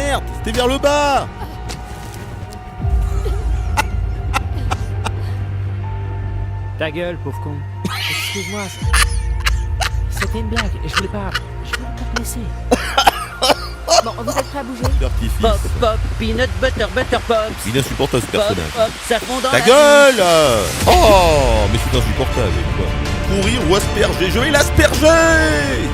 merde, c'était vers le bas. Ta gueule, pauvre con. Excuse-moi, c'était une blague. Je voulais pas te blesser. Bon, vous êtes prêts à bouger? L'artifice. Pop, pop, peanut butter, butter pops. Il est insupportable ce Pop, personnage. pop, ça fond dans Ta la gueule. Oh, mais c'est insupportable. Quoi. Courir ou asperger, je vais l'asperger.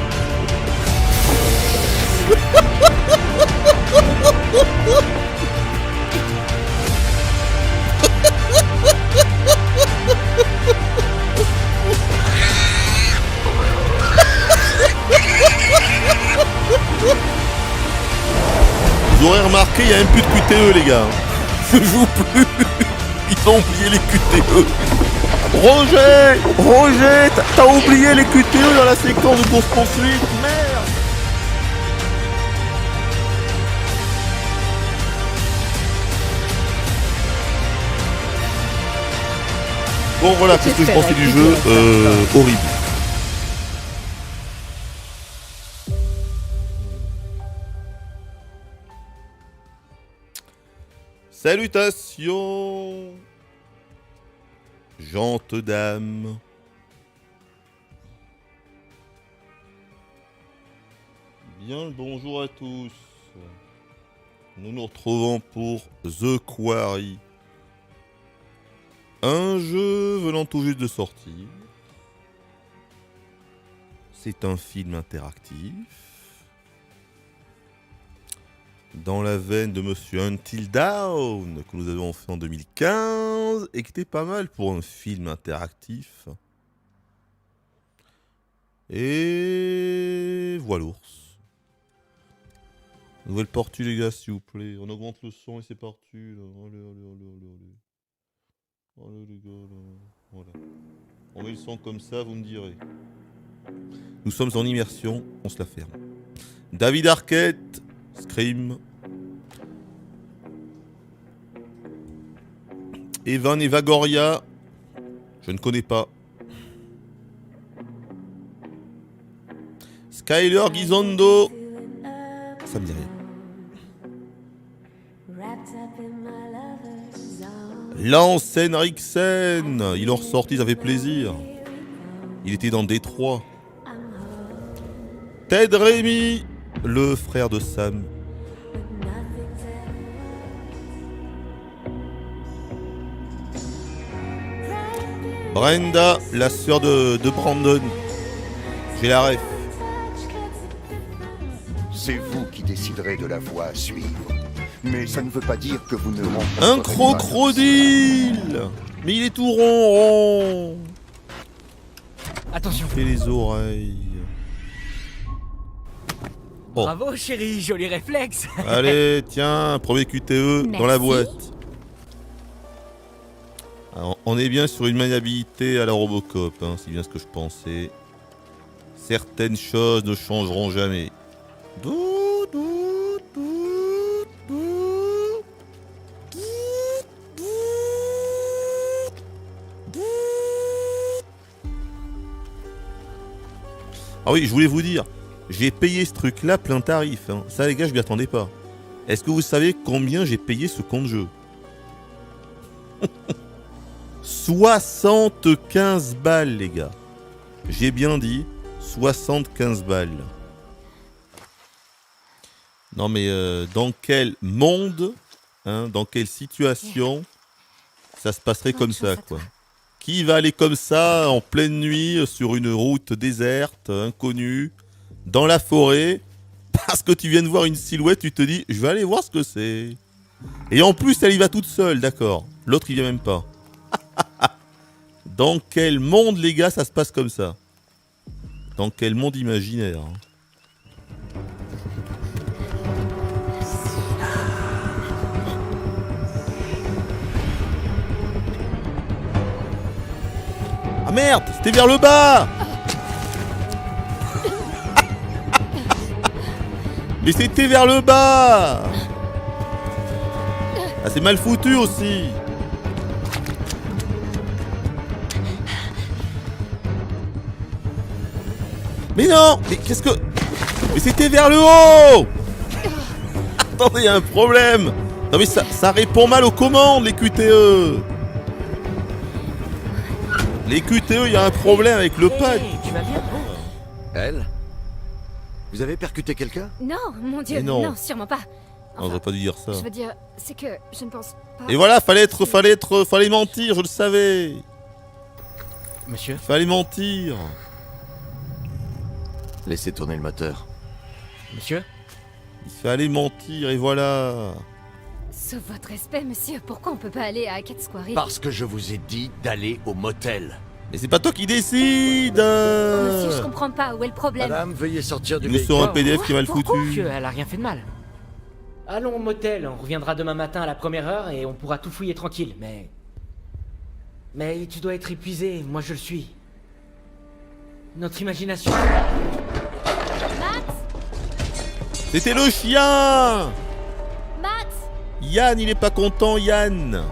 Vous aurez remarqué, il n'y a même plus de QTE, les gars. Je joue plus. Ils ont oublié les QTE. Roger, t'as oublié les QTE dans la séquence de course-poursuite. Merde. Bon, voilà, c'est ce que je pensais du jeu. Horrible. Salutations, gentes dames. Bien le bonjour à tous. Nous nous retrouvons pour The Quarry. Un jeu venant tout juste de sortir. C'est un film interactif. Dans la veine de Monsieur Until Dawn, que nous avons fait en 2015, et qui était pas mal pour un film interactif. Et voilà l'ours. Nouvelle partie les gars, s'il vous plaît. On augmente le son et c'est parti. Là. Allez. Allez les gars, là. Voilà. On met le son comme ça, vous me direz. Nous sommes en immersion, on se la ferme. David Arquette. Scream. Evan Evagoria. Je ne connais pas. Skyler Gisondo. Ça me dit rien. Lance Henriksen. Il en ressorti, ça fait plaisir. Il était dans Détroit. Ted Rémy. Le frère de Sam. Brenda, la sœur de Brandon. J'ai la ref. C'est vous qui déciderez de la voie à suivre. Mais ça ne veut pas dire que vous ne rencontrerez Un pas crocodile. Mais il est tout rond. Attention. Et les oreilles. Oh. Bravo, chérie, joli réflexe. Allez, tiens, premier QTE dans la Merci. boîte. Alors, on est bien sur une maniabilité à la Robocop, hein, c'est bien ce que je pensais. Certaines choses ne changeront jamais. Ah oui, je voulais vous dire, j'ai payé ce truc-là plein tarif. Hein. Ça, les gars, je m'y attendais pas. Est-ce que vous savez combien j'ai payé ce compte jeu? 75 balles, les gars. J'ai bien dit 75 balles. Non, mais dans quel monde, hein, dans quelle situation ça se passerait comme ça, quoi? Qui va aller comme ça, en pleine nuit, sur une route déserte, inconnue, dans la forêt, parce que tu viens de voir une silhouette, tu te dis, je vais aller voir ce que c'est. Et en plus, elle y va toute seule, d'accord. L'autre, il vient même pas. Dans quel monde, les gars, ça se passe comme ça? Dans quel monde imaginaire, hein? Ah merde, c'était vers le bas. Mais c'était vers le bas. Ah, c'est mal foutu aussi. Mais non. Mais qu'est-ce que... Mais c'était vers le haut. Attendez, il y a un problème. Non mais ça répond mal aux commandes, les QTE. Les QTE, il y a un problème avec le pad. Hey, tu vas bien? Elle? Vous avez percuté quelqu'un? Non, mon Dieu, Mais non. non, sûrement pas. Non, j'aurais pas dû dire ça. Je veux dire, c'est que je ne pense pas... Et voilà, fallait mentir, je le savais. Monsieur? Fallait mentir. Laissez tourner le moteur. Monsieur? Il fallait mentir, et voilà. Sauf votre respect, monsieur, pourquoi on peut pas aller à Hackett Square? Parce que je vous ai dit d'aller au motel. Mais c'est pas toi qui décide. Oh, monsieur, je comprends pas, où est le problème? Madame, veuillez sortir du Nous véhicule. sur un PDF qui est mal Pourquoi foutu. Monsieur, elle a rien fait de mal. Allons au motel, on reviendra demain matin à la première heure et on pourra tout fouiller tranquille, mais... Mais tu dois être épuisé, moi je le suis. Notre imagination... C'était le chien. Max! Yann, il est pas content, Yann.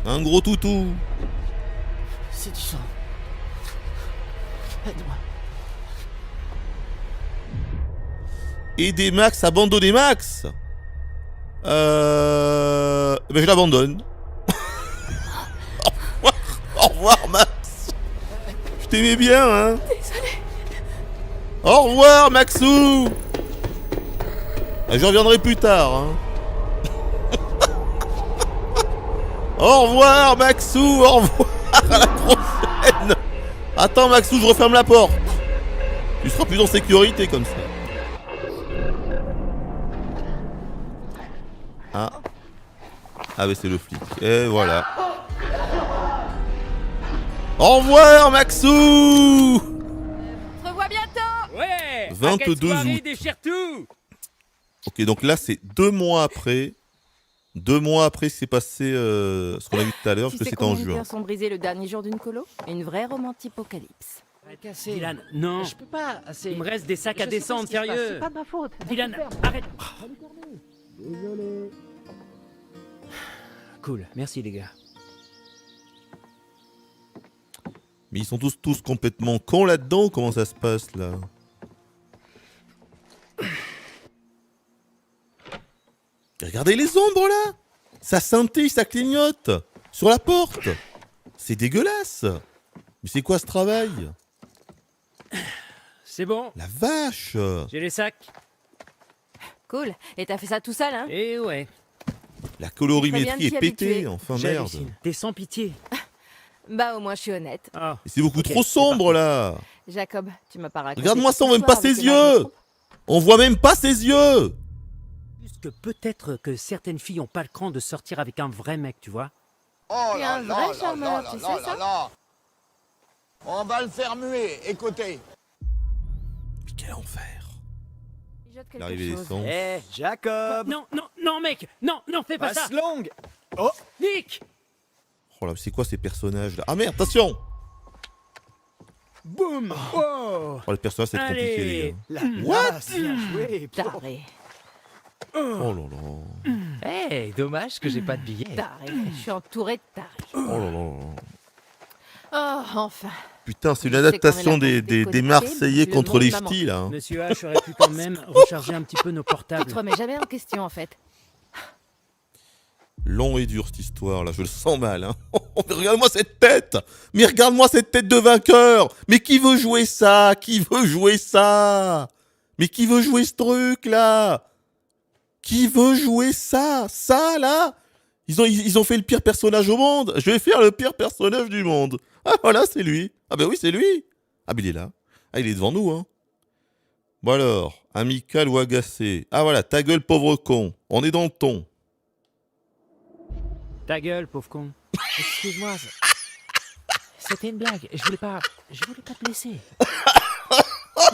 Un gros toutou. C'est du sang. Aide-moi. Aider Max, abandonner Max. Ben je l'abandonne. Au revoir Max. Je t'aimais bien, hein. Désolé. Au revoir Maxou. Je reviendrai plus tard, hein. Au revoir Maxou, au revoir, à la prochaine. Attends Maxou, je referme la porte. Tu seras plus en sécurité comme ça. Ah. Ah mais c'est le flic. Et voilà. Au revoir Maxou. On se revoit bientôt! Ouais 22 août. déchire tout. Ok, donc là c'est 2 mois après. 2 mois après c'est passé ce qu'on a vu tout à l'heure, parce que c'était en juin. sont brisés le dernier jour d'une colo? Une vraie romantipocalypse. Dylan, non. Je peux pas, c'est... Il me reste des sacs à descendre, sérieux. C'est pas de ma faute. Dylan, arrête. Cool, merci les gars. Mais ils sont tous complètement cons là-dedans, ou comment ça se passe là? Regardez les ombres là. Ça scintille, ça clignote sur la porte. C'est dégueulasse. Mais c'est quoi ce travail? C'est bon, La vache. j'ai les sacs. Cool. Et t'as fait ça tout seul, hein? Et ouais, La Très colorimétrie bien est t'y pétée, habituer. enfin merde. j'hallucine. T'es sans pitié. Bah au moins je suis honnête. Ah, Mais c'est beaucoup Ok, trop c'est sombre là. Jacob, tu m'as pas raconté. Regarde-moi cette ça, on voit même histoire pas avec ses les marins de yeux. trompe? On voit même pas ses yeux. juste que peut-être que certaines filles ont pas le cran de sortir avec un vrai mec, tu vois. Oh T'es là un là vrai là charmeur, là tu là sais là ça? là. On va le faire muer, écoutez. Mais quel enfer. Mijote quelque L'arrivée des chose. sons. Eh, Jacob! Non, non, non, mec, non, non, fais pas ça. Passe longue! Nick, Oh là, c'est quoi ces personnages là? Ah merde, attention. Boum! Oh! Oh les personnages c'est compliqué les allez. gars. La What? classe, bien joué! Taré. Oh là là. Hey, dommage que j'ai pas de billet. Taré. Je suis entouré de tarés. Oh là là. Oh, enfin. Putain, c'est une Je sais qu'on est adaptation là pour des déconnecter, Marseillais le contre monde les m'a ch'tis là. hein. Monsieur H aurait pu quand même recharger un petit peu nos Tu portables. te remets jamais en question en fait. Long et dur cette histoire là, je le sens mal. Hein. Mais regarde-moi cette tête. Mais regarde-moi cette tête de vainqueur. Mais qui veut jouer ça? Qui veut jouer ça? Mais qui veut jouer ce truc là? Qui veut jouer ça? Ça là? Ils ont fait le pire personnage au monde. Je vais faire le pire personnage du monde. Ah voilà, c'est lui. Ah ben oui, c'est lui. Ah ben il est là. Ah il est devant nous hein. Bon alors, amical ou agacé? Ah voilà, ta gueule pauvre con. On est dans le ton. Ta gueule, pauvre con. Excuse-moi. C'était une blague. Je voulais pas te blesser.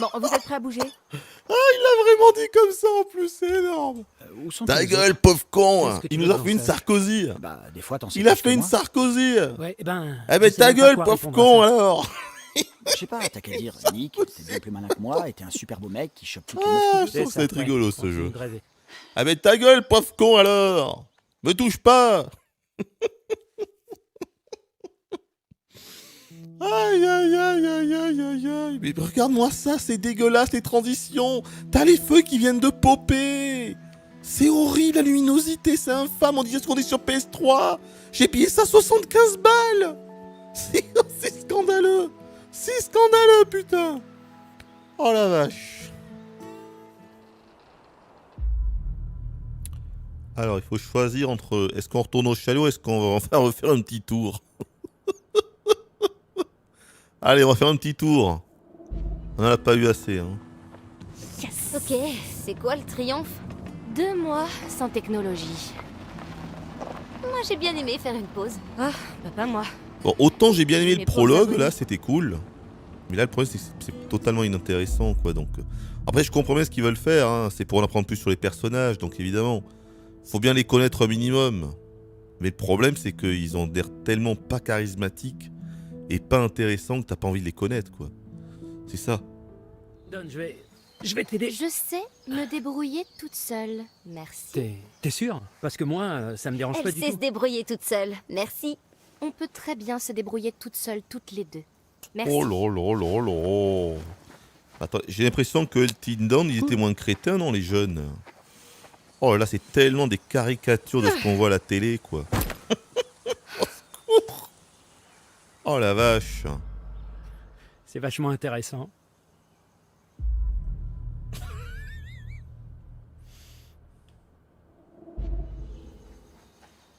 Bon, vous êtes prêts à bouger? Il l'a vraiment dit comme ça en plus, c'est énorme. Où sont Ta les gueule, autres? pauvre con. Qu'est-ce que tu Il veux nous a que fait j'en une sache Sarkozy. Bah, des fois, t'en sais Il a plus que fait une moi. Sarkozy. Ouais, eh ben. Eh ben je sais ta même pas gueule, quoi pauvre répondre con à ça. alors. Je sais pas, t'as qu'à dire, Nick, t'es bien plus malin que moi et t'es un super beau mec qui chope toutes les Ah, meufs je qui trouve veulent. que ça va être rigolo ce Continue jeu. de rêver. Ah ben ta gueule, pauvre con alors. Me touche pas. Aïe aïe aïe aïe aïe Aïe, aïe, aïe. Mais regarde-moi ça, c'est dégueulasse les transitions. T'as les feux qui viennent de popper. C'est horrible la luminosité, c'est infâme. On dirait qu'on est sur PS3. J'ai payé ça 75 balles. C'est scandaleux. C'est scandaleux, putain. Oh la vache. Alors, il faut choisir entre... Est-ce qu'on retourne au chalet ou est-ce qu'on va refaire un petit tour? Allez, on va faire un petit tour. On n'en a pas eu assez. Hein. Yes. Ok, c'est quoi le triomphe? 2 mois sans technologie. Moi, j'ai bien aimé faire une pause. Ah, bah pas moi. Bon, autant j'ai bien aimé le Mais prologue, pour là, c'était cool. Mais là, le problème, c'est que c'est totalement inintéressant, quoi. Donc, après, je comprends bien ce qu'ils veulent faire. Hein. C'est pour en apprendre plus sur les personnages, donc évidemment, faut bien les connaître un minimum. Mais le problème, c'est qu'ils ont l'air tellement pas charismatiques et pas intéressants que t'as pas envie de les connaître, quoi. C'est ça. Don, je vais t'aider. Je sais me débrouiller toute seule. Merci. T'es sûr? Parce que moi, ça me dérange pas Elle du sait se tout. débrouiller toute seule. Merci. On peut très bien se débrouiller toute seule, toutes les deux. Merci. Oh là là là là. Attends, j'ai l'impression que Elton John, ils étaient moins crétins, non, les jeunes? Oh là, c'est tellement des caricatures de ce qu'on voit à la télé, quoi. Au secours. Oh la vache. C'est vachement intéressant.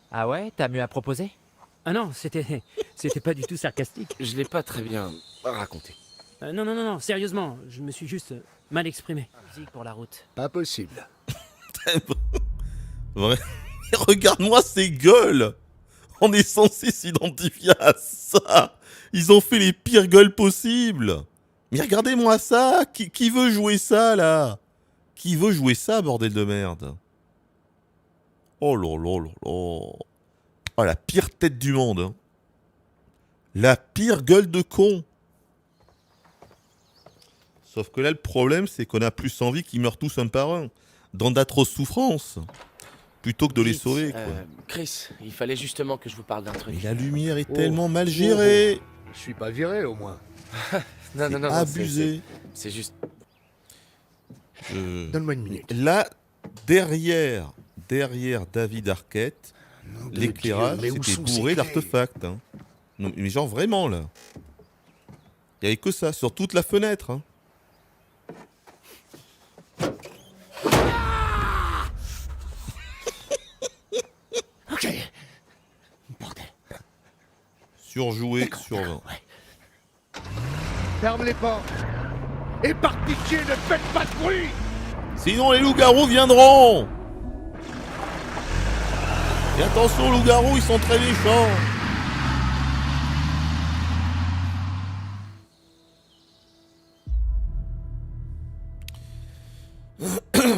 Ah ouais, t'as mieux à proposer? Ah non, c'était pas du tout sarcastique. Je l'ai pas très bien raconté. Non, sérieusement, je me suis juste mal exprimé. Musique pour la route. Pas possible. Vrai. Regarde-moi ces gueules. On est censé s'identifier à ça. Ils ont fait les pires gueules possibles. Mais regardez-moi ça. Qui veut jouer ça, là? Qui veut jouer ça, bordel de merde? Oh là là là là. Oh, la pire tête du monde. Hein. La pire gueule de con. Sauf que là, le problème, c'est qu'on a plus envie qu'ils meurent tous un par un. Dans d'atroces souffrances. Plutôt que de les Dites, sauver, quoi. Chris, il fallait justement que je vous parle d'un truc. Mais la lumière est tellement mal gérée. Je suis pas viré au moins. Non, Abusé. c'est juste... Donne-moi une minute. Là, derrière David Arquette, Nom de l'éclairage, Dieu, mais où c'était sont bourré ces clés? d'artefacts. Hein. Non, mais genre vraiment, là. Il n'y avait que ça, sur toute la fenêtre. Hein. Ok. Bordel. Surjoué sur 20. Ouais. Ferme les portes. Et par pitié, ne faites pas de bruit. Sinon, les loups-garous viendront. Et attention, loups-garous, ils sont très méchants.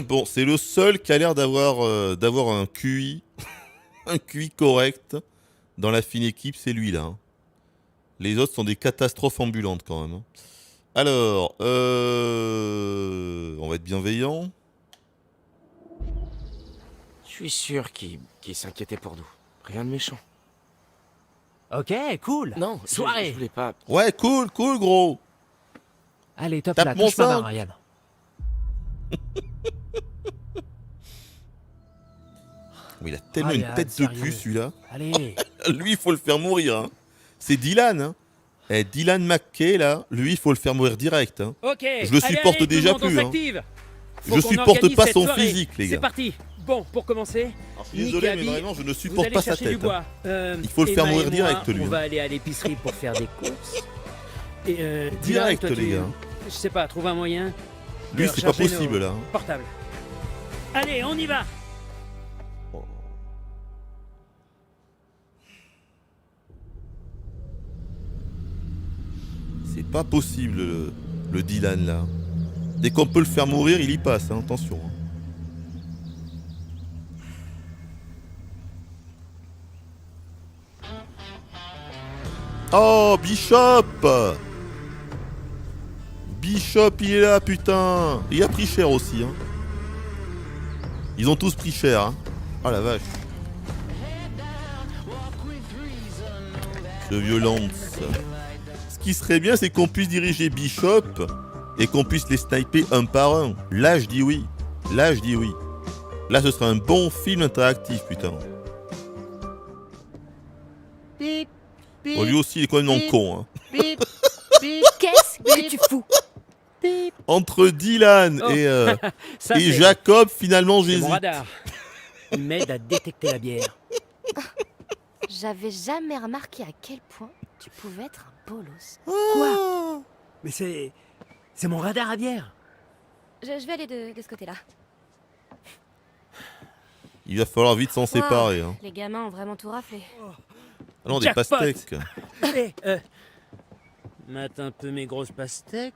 Bon, c'est le seul qui a l'air d'avoir un QI, un QI correct dans la fine équipe, c'est lui là. Hein. Les autres sont des catastrophes ambulantes quand même. Hein. Alors, on va être bienveillant. Je suis sûr qu'il s'inquiétait pour nous. Rien de méchant. Ok, cool. Non, Soirée. je voulais pas... Ouais, cool, gros. Allez, top Tape là, mon touche ma sein. main, Ryan. Mais il a tellement Ryan, une tête sérieux. de cul celui-là. Allez. Lui, il faut le faire mourir. Hein. C'est Dylan. Hein. Eh, Dylan McKay, là, lui, il faut le faire mourir direct. Hein. Ok. Je le supporte déjà plus. Hein. Je supporte pas son physique, les gars. C'est parti. Bon, pour commencer, Alors, je suis désolé, mais vraiment, je ne vous supporte allez pas sa chercher du tête. Hein. bois. Il faut le faire Emma mourir et direct, moi, lui, On hein. va aller à l'épicerie pour faire des courses. Et Direct, Dylan, toi, les gars. Je sais pas, trouve un moyen. Lui, de c'est pas recharger possible, nos là. Hein. portables. Allez, on y va. C'est pas possible, le Dylan, là. Dès qu'on peut le faire mourir, il y passe, hein. Attention. Hein. Oh, Bishop! Bishop, il est là, putain! Il a pris cher aussi, hein. Ils ont tous pris cher, hein. Oh la vache. De violence. Ce qui serait bien, c'est qu'on puisse diriger Bishop et qu'on puisse les sniper un par un. Là, je dis oui. Là, je dis oui. Là, ce serait un bon film interactif, putain. Bip, bip, Bon, lui aussi, il est complètement bip, con. Hein. bip, bip, Qu'est-ce que tu fous? bip. Entre Dylan Oh. Ça, et c'est- Jacob, finalement, c'est mon j'hésite. radar. Il m'aide à détecter la bière. J'avais jamais remarqué à quel point tu pouvais être un bolos. Quoi? Mais c'est mon radar à bière. Je vais aller de ce côté-là. Il va falloir vite s'en séparer. Hein. Les gamins ont vraiment tout raflé. Ah non, des Jackpot. pastèques. Allez, mate un peu mes grosses pastèques.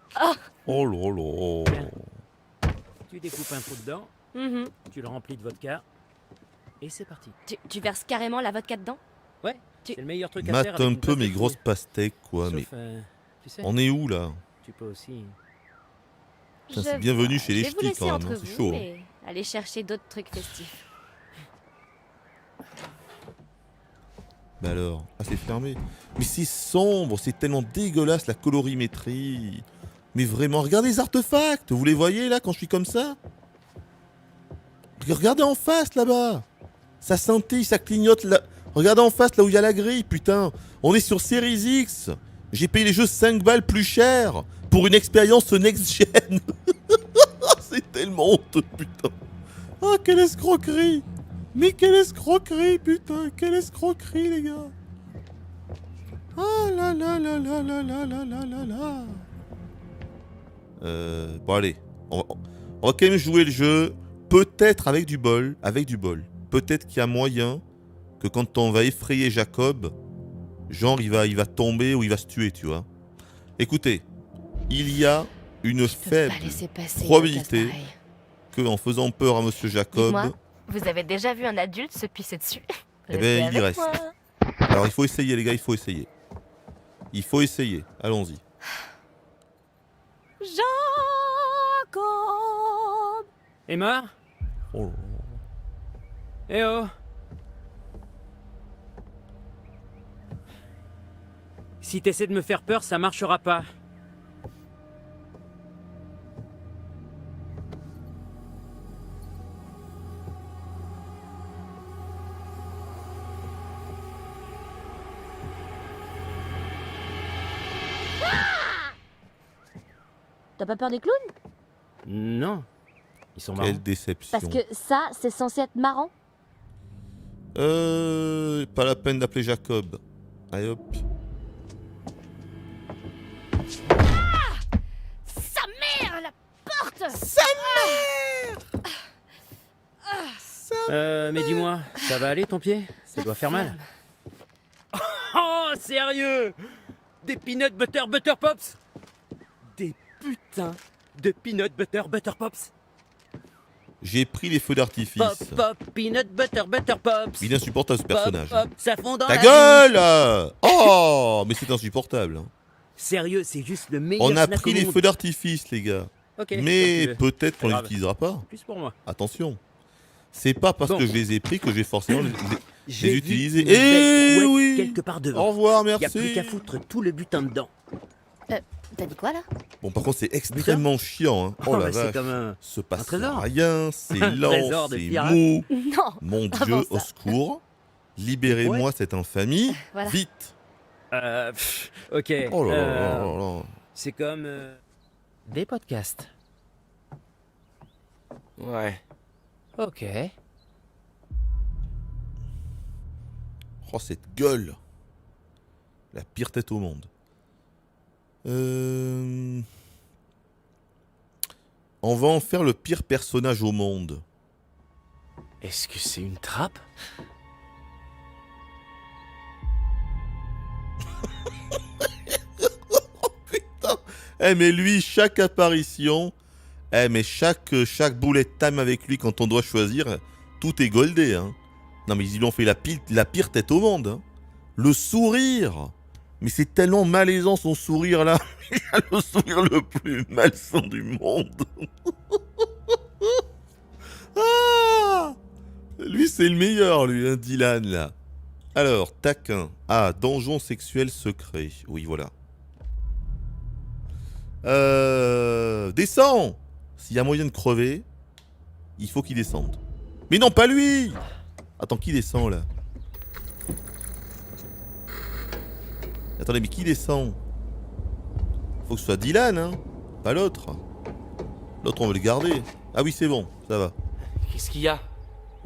Oh là là. Tu découpes un pot dedans, Mhm. tu le remplis de vodka, et c'est parti. Tu verses carrément la vodka dedans? Ouais, Tu- c'est le meilleur truc à Mate faire. avec un une peu tasse mes de grosses fruits. pastèques, quoi. Sauf, Mais tu sais, on est où, là? tu peux aussi. Putain, c'est Je bienvenu vois. chez les Je vais vous ch'tis, laisser quand même. entre Hein. C'est vous chaud. Hein. et aller chercher d'autres trucs festifs. Bah alors, ah c'est fermé. Mais c'est sombre, c'est tellement dégueulasse la colorimétrie. Mais vraiment, regardez les artefacts, vous les voyez là quand je suis comme ça? Regardez en face là-bas. Ça scintille, ça clignote là. Regardez en face là où il y a la grille, putain. On est sur Series X. J'ai payé les jeux 5 balles plus cher pour une expérience next-gen. C'est tellement honteux, putain. Ah, quelle escroquerie. Mais quelle escroquerie, putain. Quelle escroquerie, les gars. Ah là là là là là là là là là là. Bon allez, on va quand même jouer le jeu. Peut-être avec du bol, Peut-être qu'il y a moyen que quand on va effrayer Jacob, genre il va tomber ou il va se tuer, tu vois. Écoutez, il y a une faible Pas laisser passer probabilité une occasion pareille. qu'en faisant peur à Monsieur Jacob, Dites-moi, vous avez déjà vu un adulte se pisser dessus? Eh ben, Restez il y avec reste. moi. alors il faut essayer les gars, il faut essayer. Il faut essayer, allons-y. Jacob. Emma? Oh là là. Eh oh! Si t'essaies de me faire peur, ça marchera pas. T'as pas peur des clowns? Non. Ils sont marrants. Quelle déception. Parce que ça, c'est censé être marrant. Pas la peine d'appeler Jacob. Allez hop. Sa mère, la porte! Mais dis-moi, ça va aller ton pied? Ça doit faire mal. Oh, sérieux? Des peanut butter butter pops? Des putains de peanut butter butter pops? J'ai pris les feux d'artifice. Pop, pop, peanut butter butter pops. Il est insupportable ce personnage. Pop, pop, ça fond dans Ta la gueule bouche. là. Oh, mais c'est insupportable. Hein. Sérieux, c'est juste le meilleur On a snack pris au les monde. feux d'artifice, les gars. Ok, Mais comme tu veux. peut-être qu'on les grave. utilisera pas. Plus pour moi. Attention. C'est pas parce Bon. que je les ai pris que je vais forcément J'ai les vu utiliser. une belle Eh couette oui. quelque part Au devant. revoir, Y a merci. plus qu'à foutre tout le butin dedans. T'as dit quoi là? Bon, par contre, c'est extrêmement chiant. Hein. Oh la bah, c'est vache. comme un... Se passe trésor. rien, c'est Un lent, trésor de c'est pirate. mou. Non! Mon Avant Dieu, ça. au secours. Libérez-moi cette infamie. Voilà. Vite. Ok. Oh là là là là là. C'est comme... des podcasts. Ouais. Ok. Oh, cette gueule. La pire tête au monde. On va en faire le pire personnage au monde. Est-ce que c'est une trappe? Putain. Eh mais lui, chaque apparition, mais chaque bullet time avec lui quand on doit choisir, tout est goldé. Hein. Non mais ils lui ont fait la pire tête au monde. Hein. Le sourire. Mais c'est tellement malaisant son sourire là. Il a le sourire le plus malsain du monde. Ah, lui c'est le meilleur lui, hein, Dylan là. Alors, taquin. Ah, donjon sexuel secret. Oui, voilà. Descends. S'il y a moyen de crever, il faut qu'il descende. Mais non, pas lui. Attends, qui descend là? Attendez, mais qui descend? Faut que ce soit Dylan, hein? Pas l'autre. L'autre, on veut le garder. Ah oui, c'est bon, ça va. Qu'est-ce qu'il y a?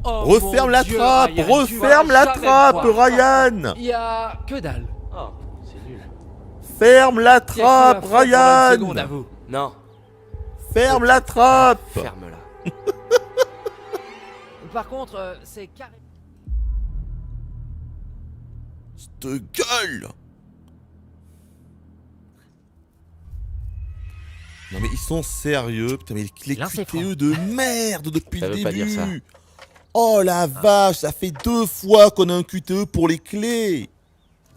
Referme la trappe! Referme la trappe, Ryan! Y a que dalle. Oh, c'est nul. Ferme la trappe, Ryan! Non, Ferme la trappe! ferme-la. Par contre, c'est carré. Cette gueule! Non mais ils sont sérieux, putain mais les Là, c'est QTE de merde depuis Ça le veut pas dire ça. début! Oh la vache, ça fait 2 fois qu'on a un QTE pour les clés!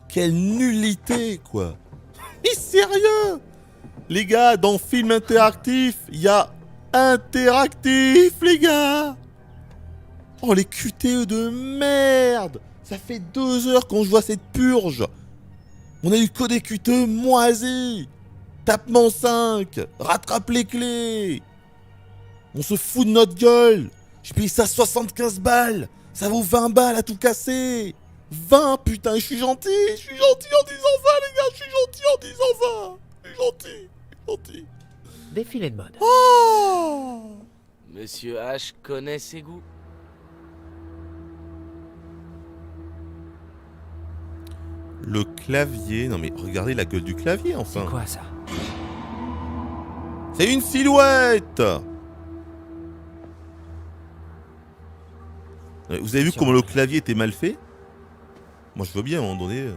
Quelle nullité quoi! Mais sérieux! Les gars, dans film interactif, il y a interactif les gars! Oh les QTE de merde! Ça fait 2 heures qu'on joue à cette purge! On a eu que des QTE moisis! Tapement 5! Rattrape les clés! On se fout de notre gueule! J'ai payé ça 75 balles! Ça vaut 20 balles à tout casser! 20 putain, je suis gentil! Je suis gentil en disant ça les gars! Je suis gentil en disant ça! Je suis gentil! Gentil! Défilé de mode. Oh! Monsieur H connaît ses goûts. Le clavier... Non mais regardez la gueule du clavier enfin! C'est quoi ça? C'est une silhouette! Vous avez vu comment le clavier était mal fait? Moi je veux bien à un moment donné...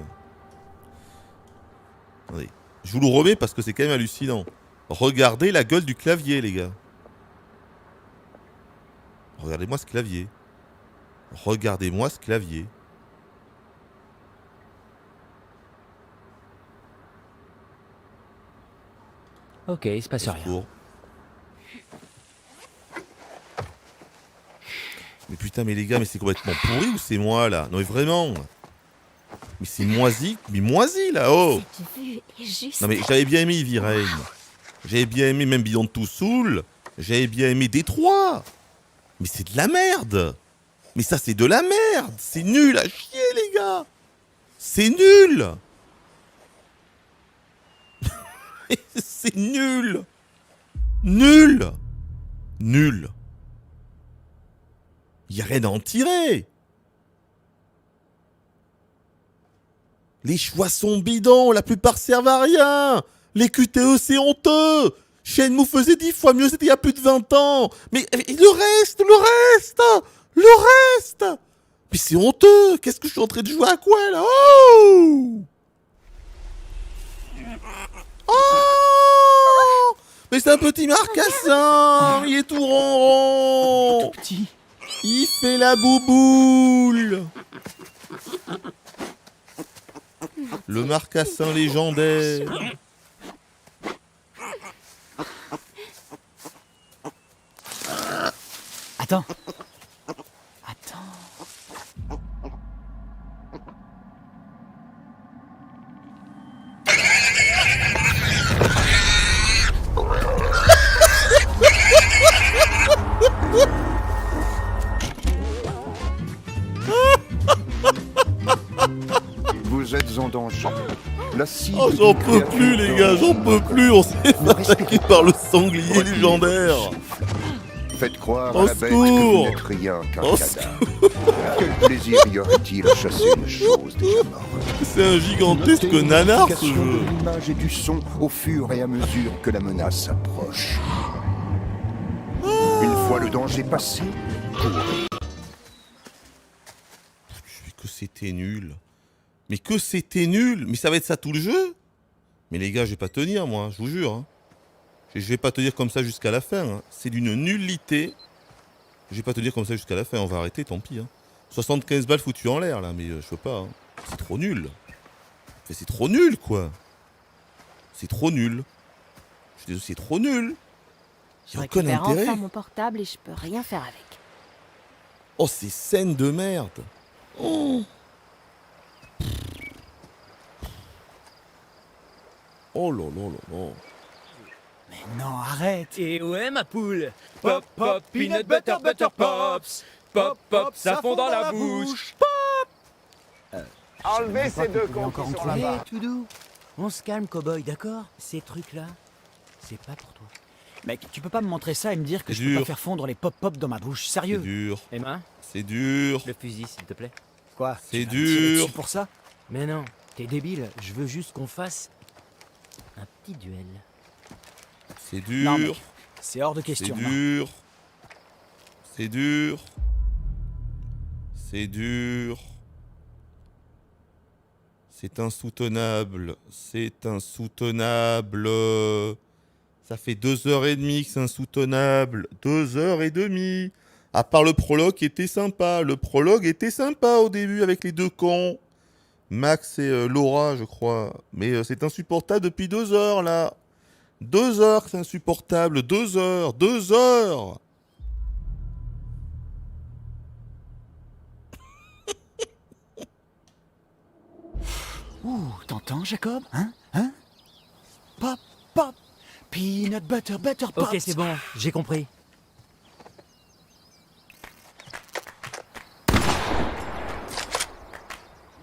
Attendez. Je vous le remets parce que c'est quand même hallucinant. Regardez la gueule du clavier les gars. Regardez-moi ce clavier. Regardez-moi ce clavier. Ok, il se passe rien. Secours. Mais putain, mais les gars, mais c'est complètement pourri ou c'est moi là? Non mais vraiment. Mais c'est moisi, mais moisi là, oh. Cette vue est juste... Non mais j'avais bien aimé Heavy Rain. J'avais bien aimé même Beyond Two Souls. J'avais bien aimé Détroit. Mais c'est de la merde. Mais ça c'est de la merde. C'est nul à chier les gars. C'est nul. C'est nul. Nul. Nul. Y a rien à en tirer. Les choix sont bidons, la plupart servent à rien. Les QTE c'est honteux. Shenmue faisait 10 fois mieux, c'était il y a plus de 20 ans. Mais le reste. Mais c'est honteux. Qu'est-ce que je suis en train de jouer à quoi là? Oh! Oh! Mais c'est un petit marcassin. Il est tout rond. Tout petit. Il fait la bouboule. Le marcassin légendaire. Attends. Vous êtes en danger. La cible Oh, j'en d'une peux plus, créature les gars, j'en peux plus. On s'est fait attaquer par le sanglier légendaire. Faites croire Au à la bête que secours. vous n'êtes rien qu'un Au cadavre. Quel plaisir y aurait-il à chasser une chose déjà morte? C'est un gigantesque Notez nanar ce l'amplification jeu. de l'image et du son au fur et à mesure que la menace s'approche. Une fois le danger passé, courez. Que c'était nul. Mais que c'était nul. Mais ça va être ça tout le jeu. Mais les gars, je vais pas tenir moi, je vous jure. Hein. Je vais pas tenir comme ça jusqu'à la fin. Hein. C'est d'une nullité. Je vais pas tenir comme ça jusqu'à la fin. On va arrêter, tant pis. Hein. 75 balles foutues en l'air là, mais je peux pas. Hein. C'est trop nul. Enfin, c'est trop nul quoi. C'est trop nul. Je suis désolé, c'est trop nul. Je Y a aucun récupère intérêt. enfin mon portable et je peux rien faire avec. Oh, ces scènes de merde. Oh. Oh là là là là. Mais non, arrête. Et ouais, ma poule. Pop, pop, peanut butter, butter pops. Pop, pop, ça fond dans la bouche. Enlevez ces deux pouvez cons encore qui en sont trouver. là-bas. tout doux. On se calme, cowboy, d'accord? Ces trucs-là, c'est pas pour toi. Mec, tu peux pas me montrer ça et me dire que C'est je peux dur. pas faire fondre les pop-pop dans ma bouche. C'est Sérieux? dur. Emma, C'est dur. le fusil, s'il te plaît. Quoi? C'est tu vas me tirer dur. dessus pour ça? Mais non, t'es débile. Je veux juste qu'on fasse un petit duel. C'est Non, dur. mec, c'est hors de C'est question. non. dur. C'est dur. C'est dur. C'est insoutenable. C'est insoutenable. Ça fait 2h30 que c'est insoutenable. 2h30. À part le prologue qui était sympa. Le prologue était sympa au début avec les deux cons. Max et Laura, je crois. Mais c'est insupportable depuis 2 heures, là. 2 heures que c'est insupportable. 2 heures. 2 heures. Ouh, t'entends, Jacob? Hein? Pop, pop, peanut butter, butter pops. Ok, c'est bon, j'ai compris.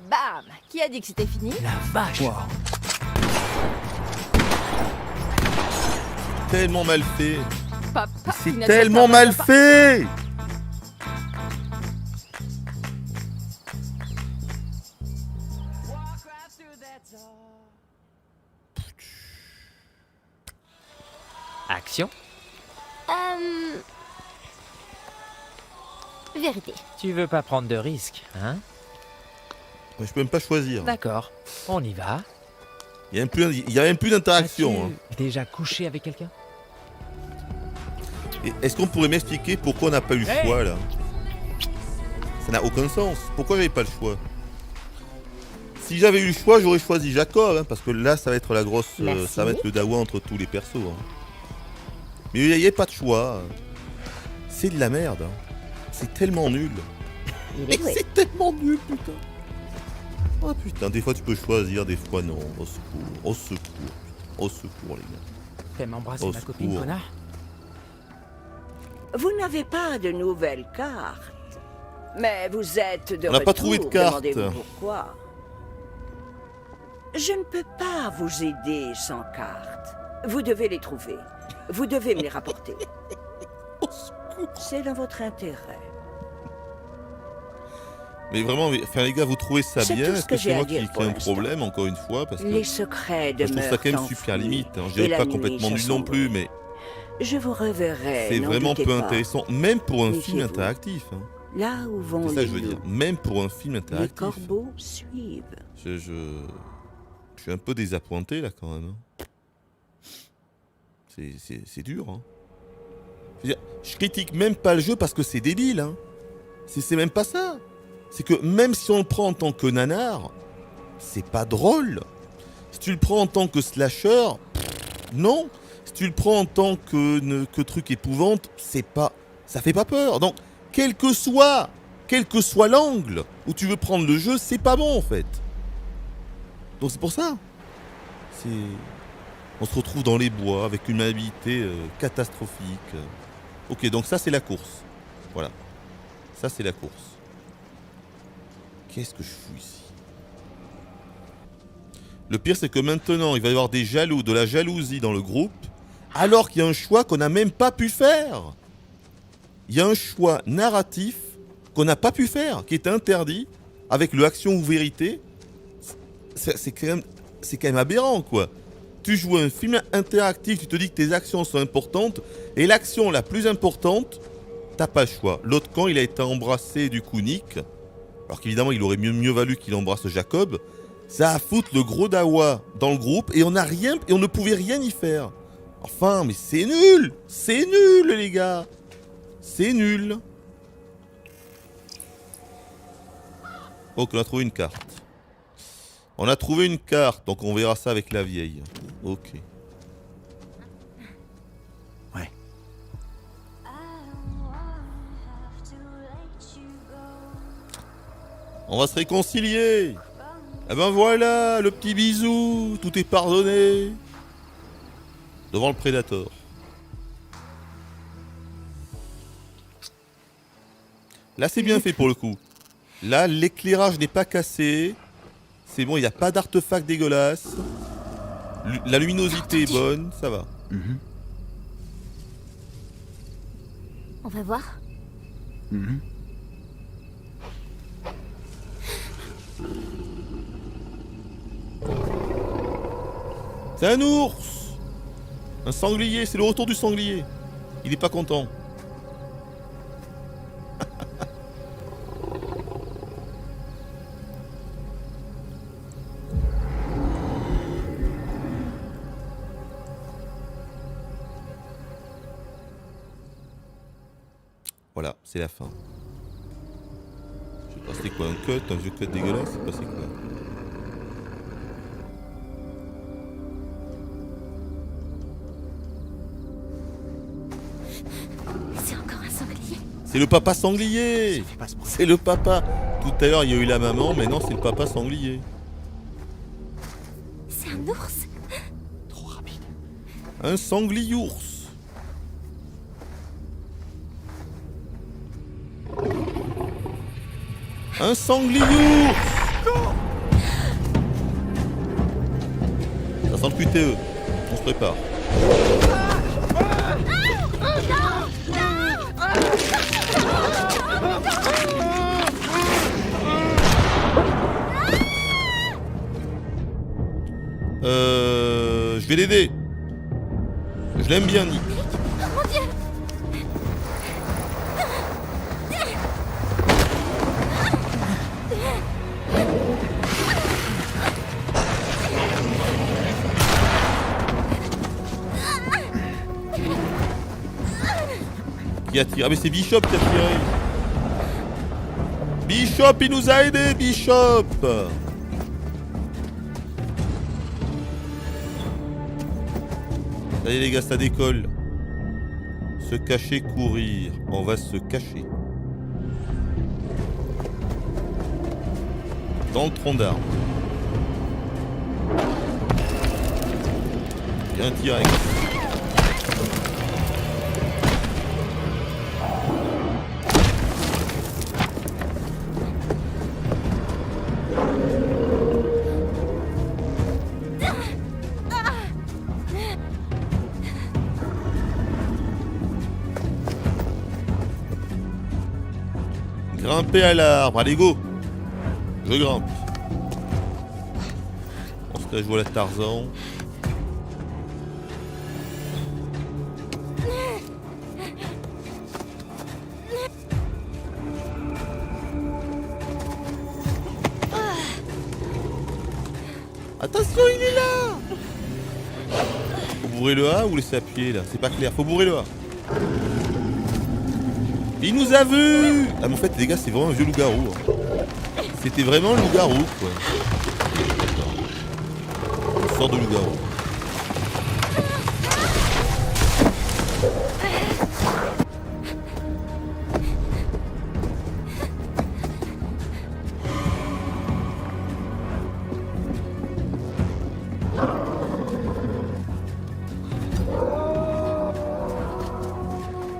Bam! Qui a dit que c'était fini? La vache. Wow. Tellement mal fait. Pop, pop, C'est peanut tellement butter, mal butter, pop. fait. Action. Vérité. Tu veux pas prendre de risques, hein? Je peux même pas choisir. D'accord, on y va. Il y a même plus d'interaction. hein. As-tu déjà couché avec quelqu'un? Et est-ce qu'on pourrait m'expliquer pourquoi on n'a pas eu le Hey. choix là? Ça n'a aucun sens. Pourquoi j'avais pas le choix? Si j'avais eu le choix, j'aurais choisi Jacob, hein, parce que là, ça va être la grosse, Merci. ça va être le dawa entre tous les persos. hein. Mais il n'y avait pas de choix. C'est de la merde. hein. C'est tellement nul. Il est doué. C'est tellement nul, putain. Oh putain, des fois tu peux choisir, des fois non. Au secours, au secours, putain. Au secours, les gars. T'aimes embrasser Au ma copine, secours. connard? Vous n'avez pas de nouvelles cartes. Mais vous êtes de On n'a pas retour, trouvé de carte. demandez-vous pourquoi. Je ne peux pas vous aider sans carte. Vous devez les trouver. Vous devez me les rapporter. C'est dans votre intérêt. Mais vraiment, enfin les gars, vous trouvez ça C'est bien? tout ce Est-ce que que c'est j'ai à moi dire qui pour ai un l'instant. problème, encore une fois? Parce que Les secrets je trouve ça demeurent quand même enfouis. super limite. hein. Je Et dirais la pas nuit complètement nul non s'assombrit. plus, mais Je vous reverrai. c'est n'en vraiment doutez peu pas. intéressant, même pour un film Méfiez-vous. interactif. hein. Là où vont C'est ça que les je veux dire. loups, Même pour un film les interactif. corbeaux suivent. Je suis un peu désappointé là quand même. hein. C'est dur. Hein. Je veux dire, je critique même pas le jeu parce que c'est débile. Hein. C'est même pas ça. C'est que même si on le prend en tant que nanar, c'est pas drôle. Si tu le prends en tant que slasher, non. Si tu le prends en tant que truc épouvante, ça fait pas peur. Donc, quel que soit l'angle où tu veux prendre le jeu, c'est pas bon en fait. Donc c'est pour ça. On se retrouve dans les bois avec une maniabilité catastrophique. Ok, donc ça c'est la course. Voilà. Ça c'est la course. Qu'est-ce que je fous ici? Le pire c'est que maintenant il va y avoir des jaloux, de la jalousie dans le groupe, alors qu'il y a un choix qu'on n'a même pas pu faire. Il y a un choix narratif qu'on n'a pas pu faire, qui est interdit, avec le action ou vérité. C'est quand même aberrant, quoi. Tu joues un film interactif, tu te dis que tes actions sont importantes, et l'action la plus importante, t'as pas le choix. L'autre camp, il a été embrassé du coup Nick, alors qu'évidemment, il aurait mieux valu qu'il embrasse Jacob. Ça a foutu le gros dawa dans le groupe, et on ne pouvait rien y faire. Enfin, mais c'est nul! C'est nul, les gars! C'est nul! Ok, on a trouvé une carte. On a trouvé une carte, donc on verra ça avec la vieille. Ok. Ouais. On va se réconcilier! Eh ben voilà, le petit bisou, tout est pardonné. Devant le Predator. Là, c'est bien fait pour le coup. Là, l'éclairage n'est pas cassé. C'est bon, il n'y a pas d'artefact dégueulasse. La luminosité est bonne, ça va. On va voir. C'est un ours. Un sanglier, c'est le retour du sanglier. Il est pas content. Voilà, c'est la fin. Je sais pas c'était quoi, un vieux cut dégueulasse, je sais pas c'est quoi. C'est encore un sanglier. C'est le papa sanglier. C'est le papa. Tout à l'heure il y a eu la maman, mais non c'est le papa sanglier. C'est un ours. Trop rapide. Un sangliours. Un sangliours. Ça sent le QTE. On se prépare. Je vais l'aider. Je l'aime bien, Nick. Mon Dieu. Qui a tiré? Ah mais c'est Bishop qui a tiré. Bishop, il nous a aidés, Bishop. Allez les gars, ça décolle. Se cacher, courir. On va se cacher. Dans le tronc d'arbre. Il y a un T-Rex. Grimper à l'arbre, allez go. Je grimpe. On se la joue à la Tarzan. Attention, il est là. Faut bourrer le A ou laisser appuyer là? C'est pas clair, faut bourrer le A. Il nous a vus. Ah mais en fait les gars c'est vraiment un vieux loup-garou. Hein. C'était vraiment le loup-garou quoi. Une sorte de loup-garou.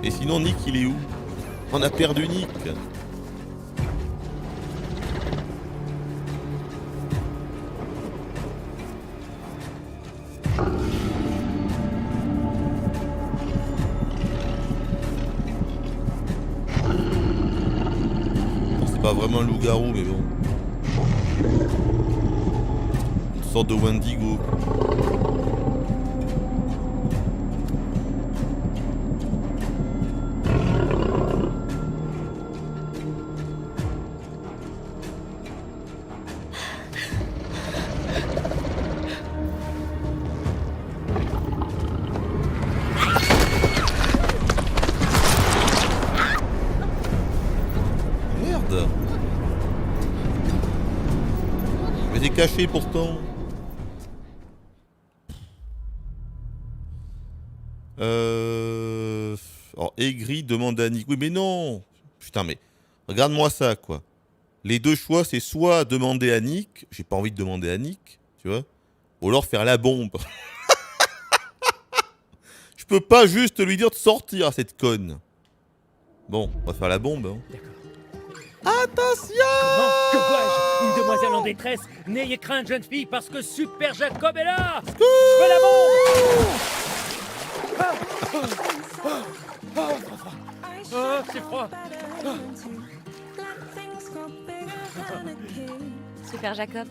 Et sinon Nick il est où? On a perdu Nick. Bon, c'est pas vraiment un loup-garou mais bon. Une sorte de Wendigo. Caché pourtant. Alors, Aigri demande à Nick. Oui, mais non. Putain, mais regarde-moi ça, quoi. Les deux choix, c'est soit demander à Nick. J'ai pas envie de demander à Nick, tu vois. Ou alors faire la bombe. peux pas juste lui dire de sortir à cette conne. Bon, on va faire la bombe. Hein. D'accord. Attention! Comment? Que vois-je? Une demoiselle en détresse? N'ayez crainte, jeune fille, parce que Super Jacob est là! Je veux la bombe! Oh, c'est froid! Super Jacob.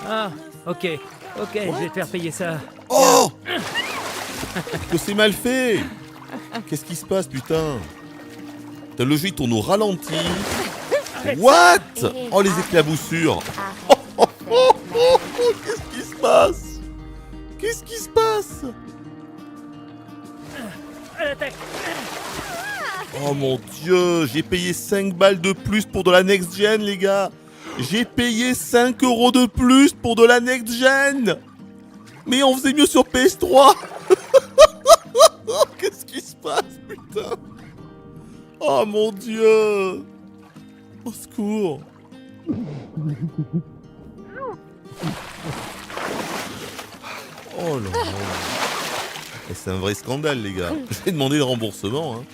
Ah, ok, je vais te faire payer ça. Oh! Que c'est mal fait! Qu'est-ce qui se passe, putain? T'as le jeu, il tourne au ralenti. What? Oh, les éclaboussures! Qu'est-ce qui se passe? Qu'est-ce qui se passe? À l'attaque! Oh mon dieu, j'ai payé 5 balles de plus pour de la next gen, les gars. J'ai payé 5 € de plus pour de la next gen. Mais on faisait mieux sur PS3. Qu'est-ce qui se passe, putain? Oh mon dieu. Au secours. Oh là là. Et c'est un vrai scandale, les gars. Je vais demander le remboursement, hein.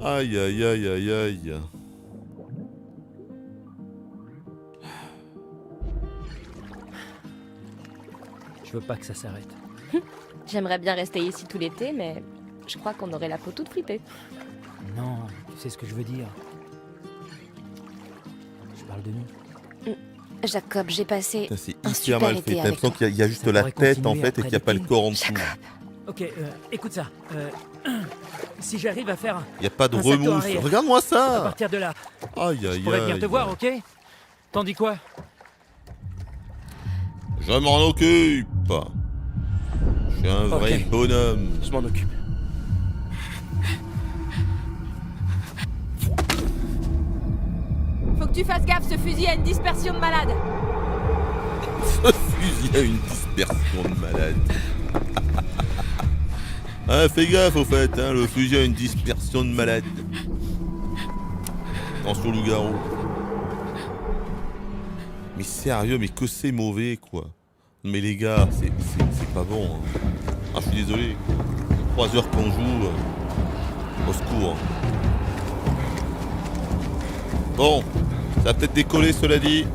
Aïe aïe aïe aïe aïe. Je veux pas que ça s'arrête. J'aimerais bien rester ici tout l'été, mais je crois qu'on aurait la peau toute fritée. Non, tu sais ce que je veux dire. Je parle de nous. Jacob, j'ai passé Putain, c'est un hyper super mal fait. été T'as avec l'impression toi. qu'il y a juste Ça la pourrait tête en continuer fait et après qu'il n'y a pas le l'été. corps en dessous. Ok, écoute ça. Si j'arrive à faire Il n'y a pas de un salto remousse. arrière. Regarde-moi à ça. partir de là, Aïe je aïe pourrais venir te aïe. voir, ok? T'en dis quoi? Je m'en occupe. Je suis un vrai Ok. bonhomme. Je m'en occupe. Faut que tu fasses gaffe, ce fusil a une dispersion de malade. Ce fusil a une dispersion de malade. Ah, fais gaffe au fait, hein, le fusil a une dispersion de malade. Attention loup-garou. Mais sérieux, mais que c'est mauvais quoi. Mais les gars, c'est pas bon. Hein. Ah, je suis désolé. 3 heures qu'on joue. Au secours. Bon, ça va peut-être décoller cela dit.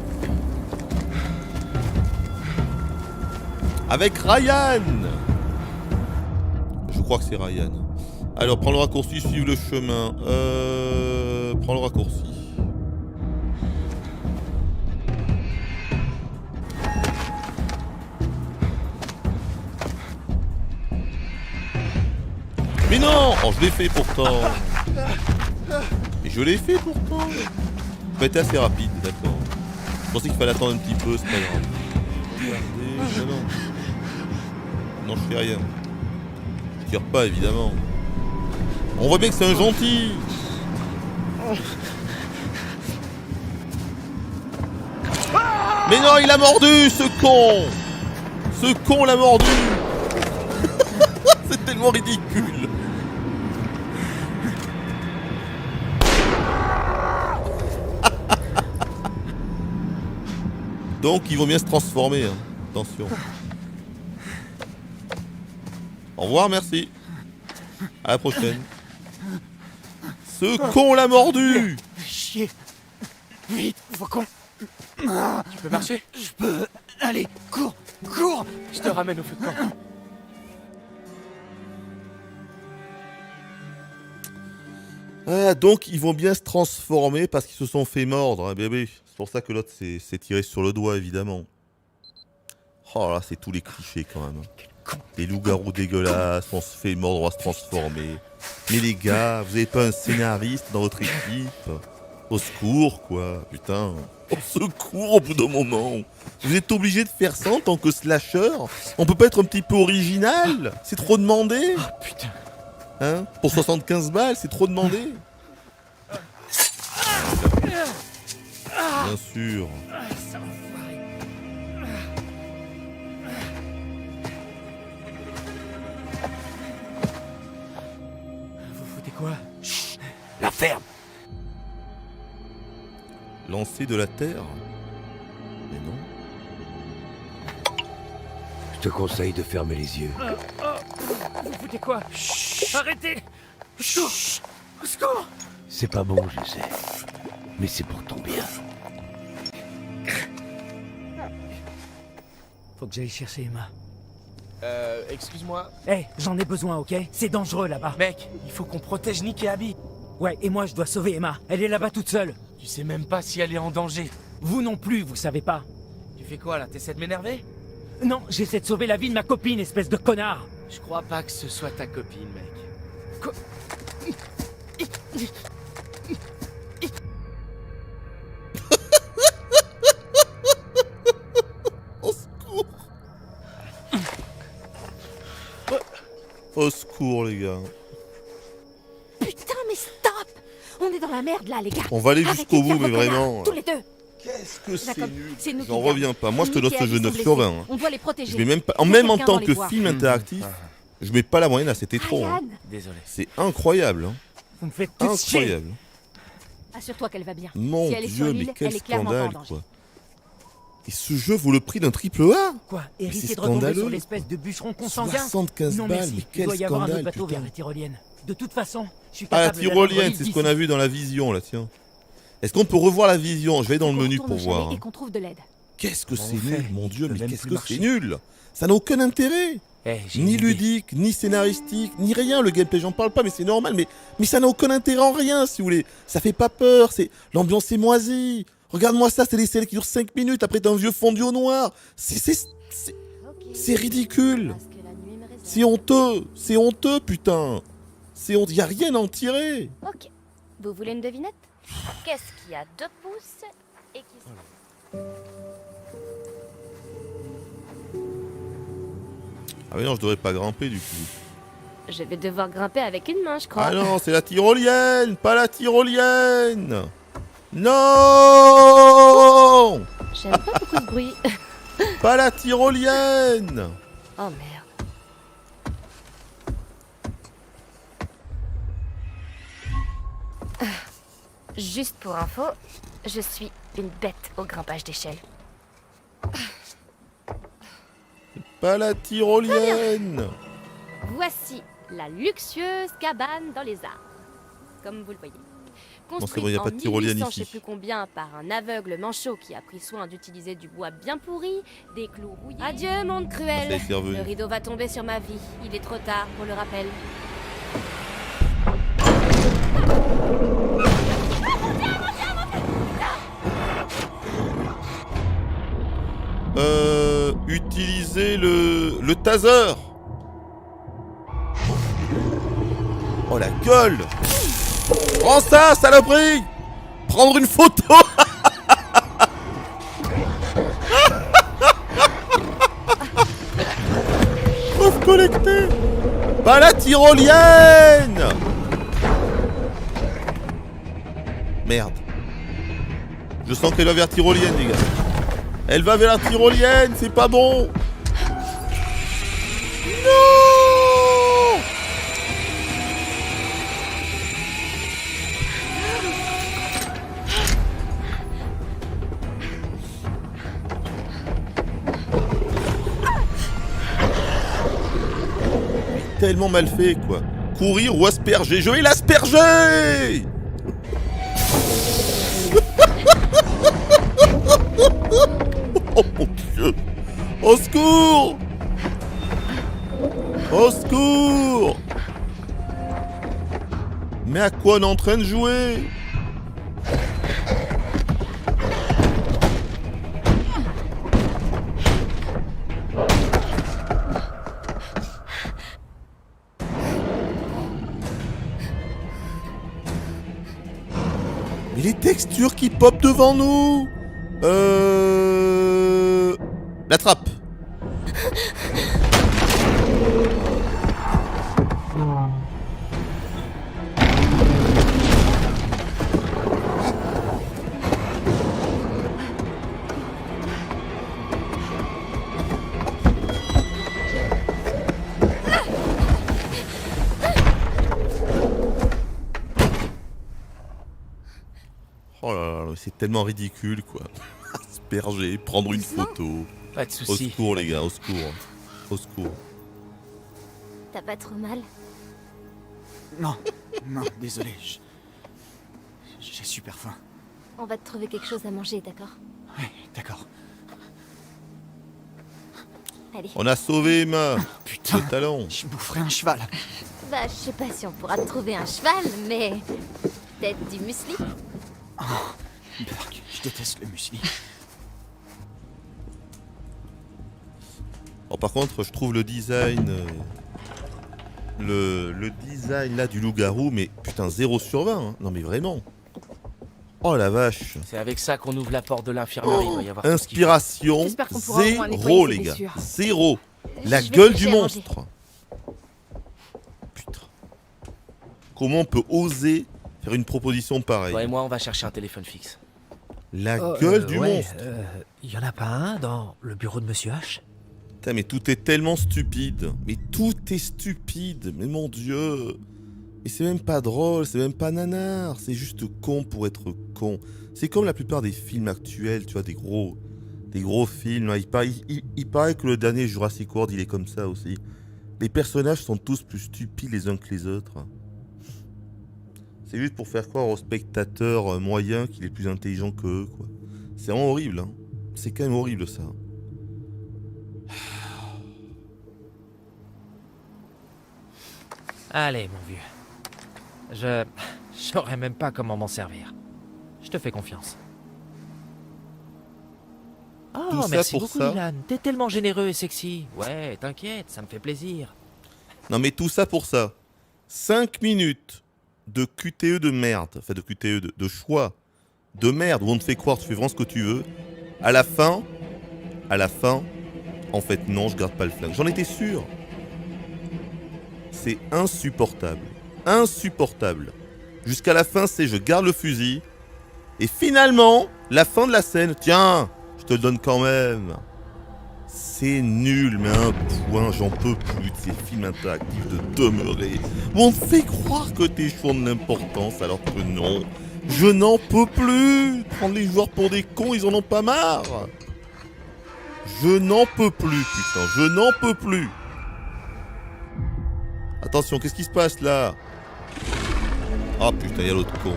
Avec Ryan. Je crois que c'est Ryan. Alors, prends le raccourci, suive le chemin. Prends le raccourci. Mais non! Oh, je l'ai fait pourtant. Mais je l'ai fait pourtant. Ça a été assez rapide, d'accord. Je pensais qu'il fallait attendre un petit peu, c'est pas grave. Regardez, non. Non, je fais rien. Je tire pas, évidemment. On voit bien que c'est un gentil. Mais non, il a mordu, ce con. Ce con l'a mordu. C'est tellement ridicule. Donc, ils vont bien se transformer. Hein. Attention. Au revoir, merci. À la prochaine. Ce con l'a mordu. Chier. Vite, faut qu'on... Tu peux marcher? Je peux... Allez, cours, cours. Je te ramène au feu de camp. Ah, donc, ils vont bien se transformer parce qu'ils se sont fait mordre, hein, bébé. C'est pour ça que l'autre s'est tiré sur le doigt, évidemment. Oh là, c'est tous les clichés, quand même. Les loups-garous dégueulasses, on se fait mordre, on va se transformer. Mais les gars, vous avez pas un scénariste dans votre équipe? Au secours, quoi, putain. Au secours, au bout d'un moment. Vous êtes obligé de faire ça en tant que slasher? On peut pas être un petit peu original? C'est trop demandé? Oh putain. Hein? Pour 75 balles, c'est trop demandé? Bien sûr. Vous foutez quoi? La ferme. Lancer de la terre? Mais non. Je te conseille de fermer les yeux. Vous foutez quoi? Arrêtez! Au secours! Au secours! C'est pas bon, je sais. Mais c'est pour ton bien. Faut que j'aille chercher Emma. Excuse-moi. Hé, j'en ai besoin, ok? C'est dangereux là-bas. Mec, il faut qu'on protège Nick et Abby. Ouais, et moi je dois sauver Emma. Elle est là-bas toute seule. Tu sais même pas si elle est en danger. Vous non plus, vous savez pas. Tu fais quoi là? T'essaies de m'énerver? Non, j'essaie de sauver la vie de ma copine, espèce de connard. Je crois pas que ce soit ta copine, mec. Au secours. Au secours, les gars. Putain, mais stop! On est dans la merde là, les gars. On va aller Arrêtez jusqu'au de bout, faire mais vos connards, vraiment. tous les deux. Qu'est-ce que c'est Jacob, nul. c'est nous qui J'en gagnons. reviens pas. Moi, je te Nick donne et ce jeu Abby 9 sont sur blessés. 20. hein. On doit les protéger. Je vais même pas, Faut même en quelqu'un tant dans les que voir. film interactif, je mets pas la moyenne à c'était trop. hein. Ryan, Désolé. C'est incroyable. Hein. Vous me faites tous chier. Incroyable. assure-toi qu'elle va bien. Mon si elle est sur Dieu, mais l'île, quel elle est clairement pas en scandale, danger. quoi. Et ce jeu vaut le prix d'un triple A? Quoi? c'est Hériter de retomber scandaleux. sur l'espèce de bûcheron consanguin? 75 Non balles, merci, mais il quel doit y avoir un autre scandale, bateau vers putain. la tyrolienne. De toute façon, je suis Ah, la capable d'atteindre tyrolienne, l'île c'est ce qu'on d'ici. a vu dans la vision, là, tiens. Est-ce qu'on peut revoir la vision? Je vais dans le Qu'on menu retourne pour au chalet voir. Et hein. qu'on trouve de l'aide. Qu'est-ce que Bon, c'est on fait. nul, mon Dieu, peut mais même qu'est-ce plus que marcher. c'est nul. Ça n'a aucun intérêt. J'ai Ni une idée. ludique, ni scénaristique, ni rien. Le gameplay, j'en parle pas, mais c'est normal. Mais ça n'a aucun intérêt en rien, si vous voulez. Ça fait pas peur. L'ambiance est moisie. Regarde-moi ça, c'est des scènes qui durent 5 minutes. Après, t'as un vieux fondu au noir. C'est ridicule. Parce que la nuit me réserve. C'est honteux. C'est honteux, putain. C'est honteux. Y a rien à en tirer. Ok. Vous voulez une devinette? Qu'est-ce qui a 2 pouces et qui se... Ah mais non, je devrais pas grimper, du coup. Je vais devoir grimper avec une main, je crois. Ah non, c'est la tyrolienne, pas la tyrolienne. Non. J'aime pas beaucoup ce bruit. Pas la tyrolienne. Oh merde. Juste pour info, je suis une bête au grimpage d'échelle. Pas la tyrolienne. Voici la luxueuse cabane dans les arbres. Comme vous le voyez. c'est bon, y a Construite pas de en tyrolienne 1800, ici. je sais plus combien par un aveugle manchot qui a pris soin d'utiliser du bois bien pourri, des clous rouillés. Adieu monde Ça cruel. y est, c'est revenu. Le rideau va tomber sur ma vie. Il est trop tard pour le rappel. Utiliser le taser. Oh la gueule. Prends ça, saloperie. Prendre une photo. Preuve collectée. Pas la tyrolienne. Merde. Je sens qu'elle va vers tyrolienne, les gars. Elle va vers la tyrolienne, c'est pas bon. Non. Tellement mal fait, quoi. Courir ou asperger. Je vais l'asperger. Oh mon Dieu. Au secours. Au secours. Mais à quoi on est en train de jouer? Mais les textures qui popent devant nous. La trappe. Oh là là, c'est tellement ridicule, quoi. Asperger, prendre une photo. Pas de Au soucis. secours, les gars, au secours. Au secours. T'as pas trop mal? Non, non, désolé. J'ai super faim. On va te trouver quelque chose à manger, d'accord? Oui, d'accord. Allez. On a sauvé Emma. Putain, Le talent. je boufferai un cheval. Bah, je sais pas si on pourra te trouver un cheval, mais... peut-être du muesli? Berk, je déteste le muesli. Oh, par contre, je trouve le design... le design là du loup-garou, mais putain, 0 sur 20. Hein. Non mais vraiment. Oh la vache. C'est avec ça qu'on ouvre la porte de l'infirmerie. Il va y avoir tout ce qu'il faut. Inspiration, J'espère qu'on pourra au moins 0 nettoyer les ses gars. blessures. 0. La Je vais gueule te du chercher à manger. monstre. Putain. Comment on peut oser faire une proposition pareille? Toi et moi, on va chercher un téléphone fixe. La gueule du ouais, monstre. Y en a pas un dans le bureau de Monsieur H? Putain, mais tout est tellement stupide. Mais tout est stupide. Mais mon Dieu. Et c'est même pas drôle, c'est même pas nanar. C'est juste con pour être con. C'est comme la plupart des films actuels, tu vois, des gros films. Il paraît que le dernier Jurassic World, il est comme ça aussi. Les personnages sont tous plus stupides les uns que les autres. C'est juste pour faire croire aux spectateurs moyens qu'il est plus intelligent que eux, quoi. C'est vraiment horrible, hein. C'est quand même horrible, ça. Allez, mon vieux. Je saurais même pas comment m'en servir. Je te fais confiance. Tout Oh, ça merci pour beaucoup, ça. Dylan. T'es tellement généreux et sexy. Ouais, t'inquiète, ça me fait plaisir. Non mais tout ça pour ça. 5 minutes de QTE de merde. Enfin de QTE de choix. De merde où on te fait croire tu fais vraiment ce que tu veux. À la fin, en fait non, je garde pas le flingue. J'en étais sûr. C'est insupportable. Insupportable. Jusqu'à la fin, c'est je garde le fusil. Et finalement, la fin de la scène, tiens, je te le donne quand même. C'est nul, mais un point, j'en peux plus de ces films interactifs de demeurer. Où on te fait croire que tes choix ont de l'importance alors que non. Je n'en peux plus. Prendre les joueurs pour des cons, ils en ont pas marre. Je n'en peux plus, putain, je n'en peux plus. Attention, qu'est-ce qui se passe là? Ah putain, y'a l'autre con.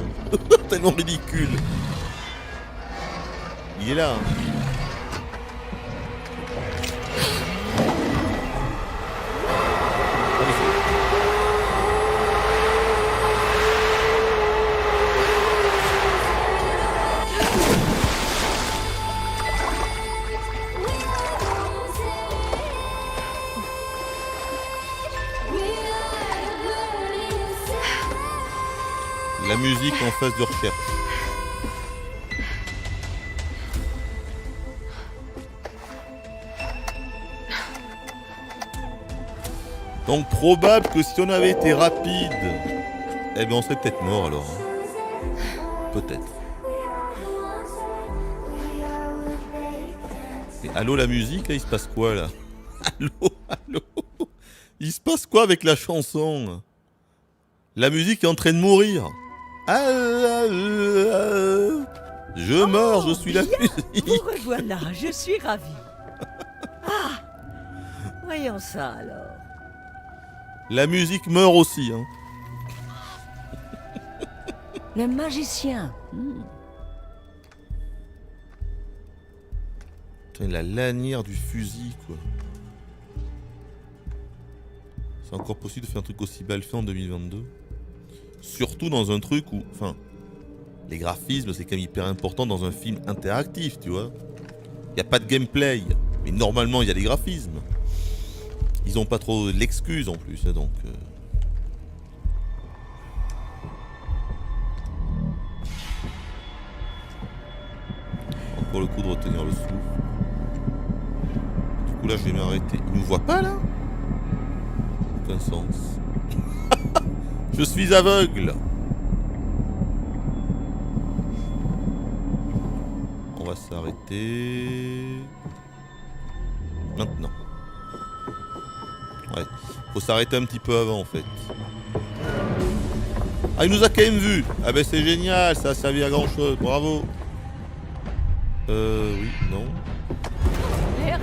Tellement ridicule. Il est là. Hein. La musique en phase de recherche. Donc probable que si on avait été rapide, eh ben on serait peut-être mort alors. Hein. Peut-être. Et allô la musique, là il se passe quoi là? Allô? Il se passe quoi avec la chanson? La musique est en train de mourir. Je meurs, je suis la musique. Vous revoilà, je suis ravie. Ah, voyons ça alors. La musique meurt aussi. Hein. Le magicien. Putain, la lanière du fusil, quoi. C'est encore possible de faire un truc aussi mal fait en 2022. Surtout dans un truc où... Enfin, les graphismes, c'est quand même hyper important dans un film interactif, tu vois. Il n'y a pas de gameplay, mais normalement, il y a des graphismes. Ils ont pas trop l'excuse en plus, hein, donc... Encore le coup de retenir le souffle. Du coup là, je vais m'arrêter. Ils nous voient pas, là? Aucun sens. Je suis aveugle. On va s'arrêter... Maintenant. Ouais, faut s'arrêter un petit peu avant en fait. Ah, il nous a quand même vu. Ah ben c'est génial, ça a servi à grand chose, bravo. Oui, non. Merde.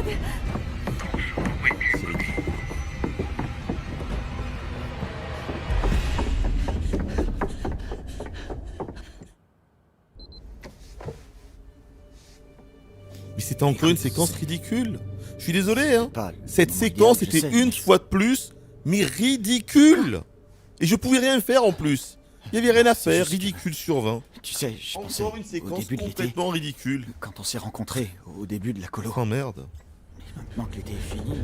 Mais c'était encore une séquence ridicule. Je suis désolé, hein. Pas Cette le séquence mondial, je était sais, une mais- fois de plus, mais ridicule. Et je pouvais rien faire en plus. Il y avait rien à C'est faire, juste- ridicule sur 20. Tu sais, je pensais Encore une au séquence début de l'été, complètement ridicule. quand on s'est rencontrés, au début de la colo. Oh merde. Mais maintenant que l'été est fini...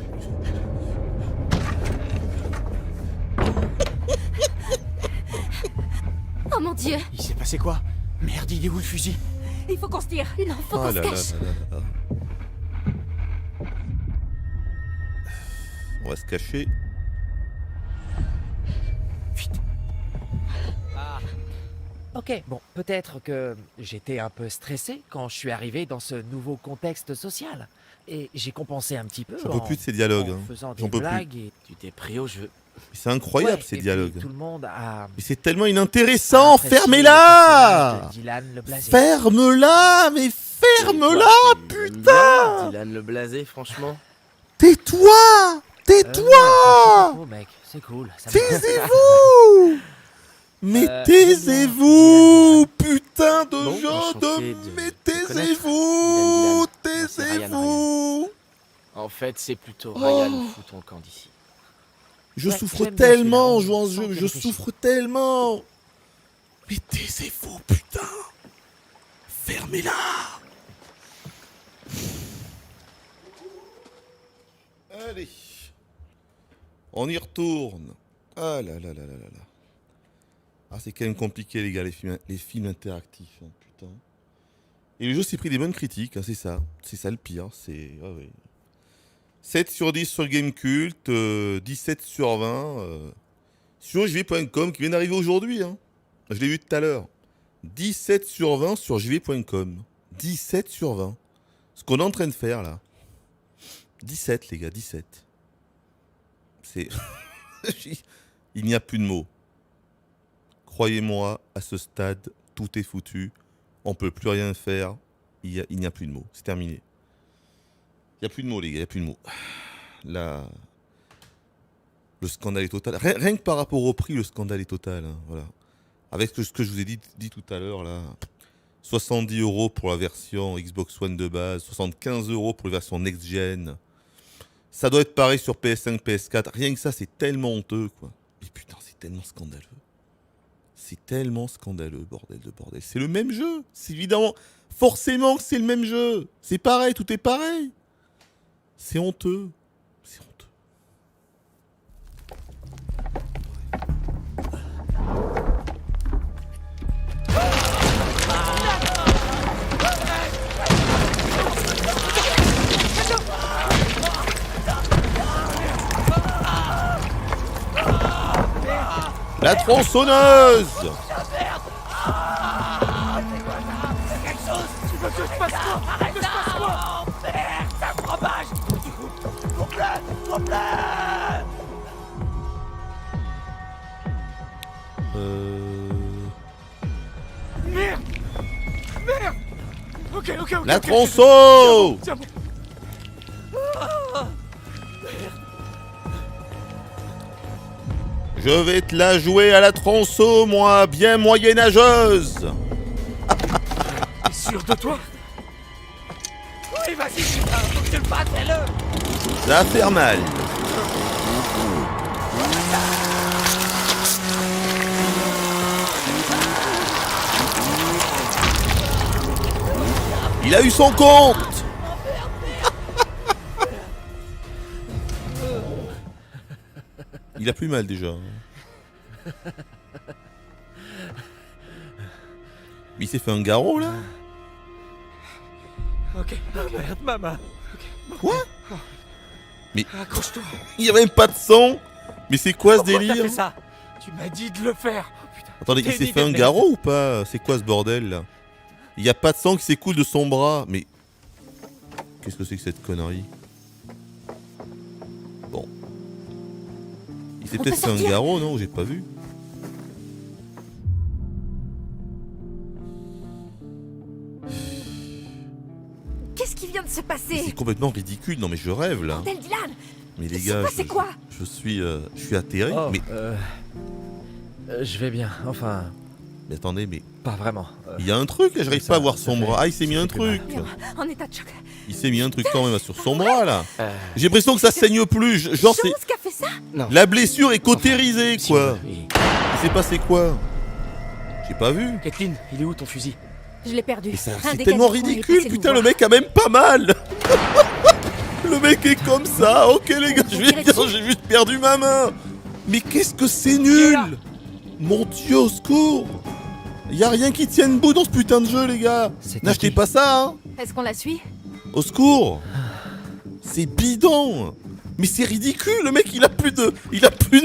Oh mon Dieu. Il s'est passé quoi? Merde, il est où le fusil? Il faut qu'on se tire. Non, faut Oh qu'on là se là cache. là là là. On va se cacher. Ok, bon, peut-être que j'étais un peu stressé quand je suis arrivé dans ce nouveau contexte social. Et j'ai compensé un petit peu. J'en peux plus de ces dialogues, en hein. faisant J'en des peux plus. blagues et Tu t'es pris au jeu. C'est incroyable Ouais, ces et puis dialogues. tout le monde a. Mais c'est tellement inintéressant. apprécié Fermez-la. le personnage de Dylan le Blasé. Ferme-la, mais ferme-la, Putain Dylan le blasé, franchement. Tais-toi. Tais-toi. Oh mec, c'est cool. ça me- Taisez-vous. Mais taisez-vous, putain de Bon, jeu enchanté de... Mais te connaître, taisez-vous. Dylan. C'est Ryan Taisez-vous. En fait, c'est plutôt Ryan, fous ton camp d'ici. Je Ouais, souffre j'aime bien tellement en celui-là, jouant à ce sans jeu, y je réfléchir. souffre tellement. Mais taisez-vous, putain. Fermez-la. Allez. On y retourne. Ah là là là là là là. Ah, c'est quand même compliqué, les gars, les films interactifs, hein, putain. Et le jeu s'est pris des bonnes critiques, hein, c'est ça. C'est ça le pire, c'est... Ah ouais. 7 sur 10 sur Gamecult, 17 sur 20 sur jv.com qui vient d'arriver aujourd'hui. Hein. Je l'ai vu tout à l'heure. 17 sur 20 sur jv.com. 17 sur 20. Ce qu'on est en train de faire là. 17 les gars, 17. C'est... Il n'y a plus de mots. Croyez-moi, à ce stade, tout est foutu. On peut plus rien faire. Il n'y a plus de mots. C'est terminé. Il n'y a plus de mots, les gars, il n'y a plus de mots. Là, le scandale est total. Rien que par rapport au prix, le scandale est total. Hein, voilà. Avec ce que je vous ai dit tout à l'heure, là. 70 € pour la version Xbox One de base, 75 € pour la version next-gen. Ça doit être pareil sur PS5, PS4. Rien que ça, c'est tellement honteux, quoi. Mais putain, c'est tellement scandaleux. C'est tellement scandaleux, bordel de bordel. C'est le même jeu. C'est évidemment... Forcément que c'est le même jeu. C'est pareil, tout est pareil. C'est honteux. C'est honteux. La tronçonneuse. Merde. Merde. Ok. La tronçon. Tiens bon. Je vais te la jouer à la tronçon, moi, bien moyenâgeuse. T'es sûr de toi? Oui, vas-y, putain, faut que tu le fasses, fais-le. Ça va faire mal. Il a eu son compte. Il a plus mal déjà. Mais il s'est fait un garrot là. Ok. Merde, maman. Quoi? Mais Accroche-toi. il n'y a même pas de son. Mais c'est quoi ce Pourquoi t'as délire? fait ça? Tu m'as dit de le faire. Oh, putain. Attendez, il T'es s'est une fait un idée de garrot ou pas? C'est quoi ce bordel là? Il n'y a pas de sang qui s'écoule de son bras. Mais qu'est-ce que c'est que cette connerie? Bon. Il s'est On peut-être peut fait un sortir. garrot, non? J'ai pas vu. Qu'est-ce qui vient de se passer? C'est complètement ridicule. Non mais je rêve là. Bordel, Dylan! Mais les C'est gars, quoi, c'est quoi? je suis atterré. Oh, mais je vais bien, enfin, attendez, mais pas vraiment. il y a un truc, j'arrive ça- pas à voir ça son fait- bras. Ah, il s'est mis ça un fait plus truc. En état de choc. Il s'est mis un truc quand même sur son bras là. J'ai l'impression que ça saigne plus. Genre c'est Chose qui a fait ça? la blessure est cautérisée Si quoi. on veut, et- Il s'est passé quoi? J'ai pas vu. Kathleen, il est où ton fusil? Je l'ai perdu. Mais ça, Un c'est des tellement gadgets qu'on avait ridicule. passé nous Putain, le voir. mec a même pas mal. Le mec est comme ça. Ok les gars, je vais bien. J'ai juste perdu ma main. Mais qu'est-ce que c'est nul. Mon Dieu, au secours. Y a rien qui tienne debout dans ce putain de jeu les gars. N'achetez pas ça hein. Est-ce qu'on la suit? Au secours. C'est bidon. Mais c'est ridicule, le mec il a plus de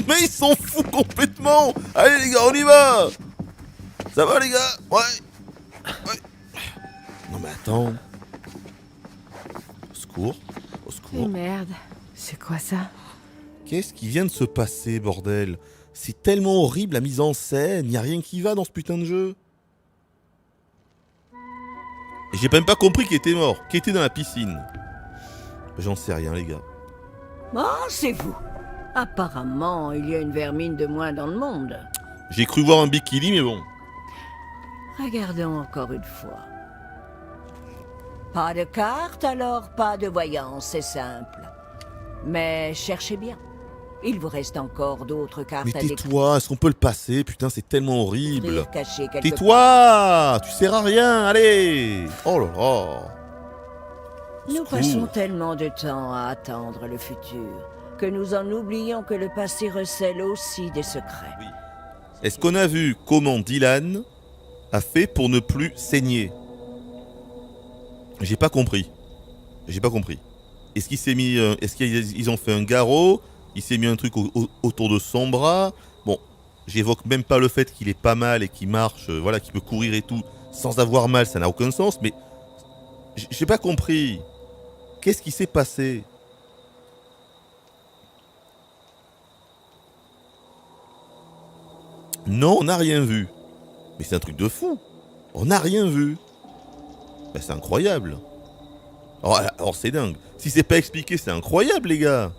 main, il s'en fout complètement. Allez les gars, on y va. Ça va les gars? Ouais. Non mais attends. Au secours. Au secours. Merde. C'est quoi ça? Qu'est-ce qui vient de se passer, bordel? C'est tellement horrible la mise en scène, y a rien qui va dans ce putain de jeu. Et j'ai même pas compris qu'il était mort, qu'il était dans la piscine. J'en sais rien les gars. Ah, c'est vous. Apparemment, il y a une vermine de moins dans le monde. J'ai cru voir un bikini mais bon. Regardons encore une fois. Pas de carte, alors pas de voyance, c'est simple. Mais cherchez bien. Il vous reste encore d'autres cartes Mais à découvrir. tais-toi, est-ce qu'on peut le passer? Putain, c'est tellement horrible. Cachées quelque Tais-toi! Tu sers à rien, allez! Oh là là! Nous Secours. passons tellement de temps à attendre le futur que nous en oublions que le passé recèle aussi des secrets. Est-ce qu'on a vu comment Dylan a fait pour ne plus saigner? J'ai pas compris. J'ai pas compris. Est-ce qu'il s'est mis... est-ce qu'ils ont fait un garrot? Il s'est mis un truc autour de son bras? Bon, j'évoque même pas le fait qu'il est pas mal et qu'il marche, voilà, qu'il peut courir et tout, sans avoir mal, ça n'a aucun sens, mais... J'ai pas compris. Qu'est-ce qui s'est passé? Non, on n'a rien vu. Mais c'est un truc de fou. On n'a rien vu. Ben, c'est incroyable. Alors c'est dingue. Si c'est pas expliqué, c'est incroyable, les gars.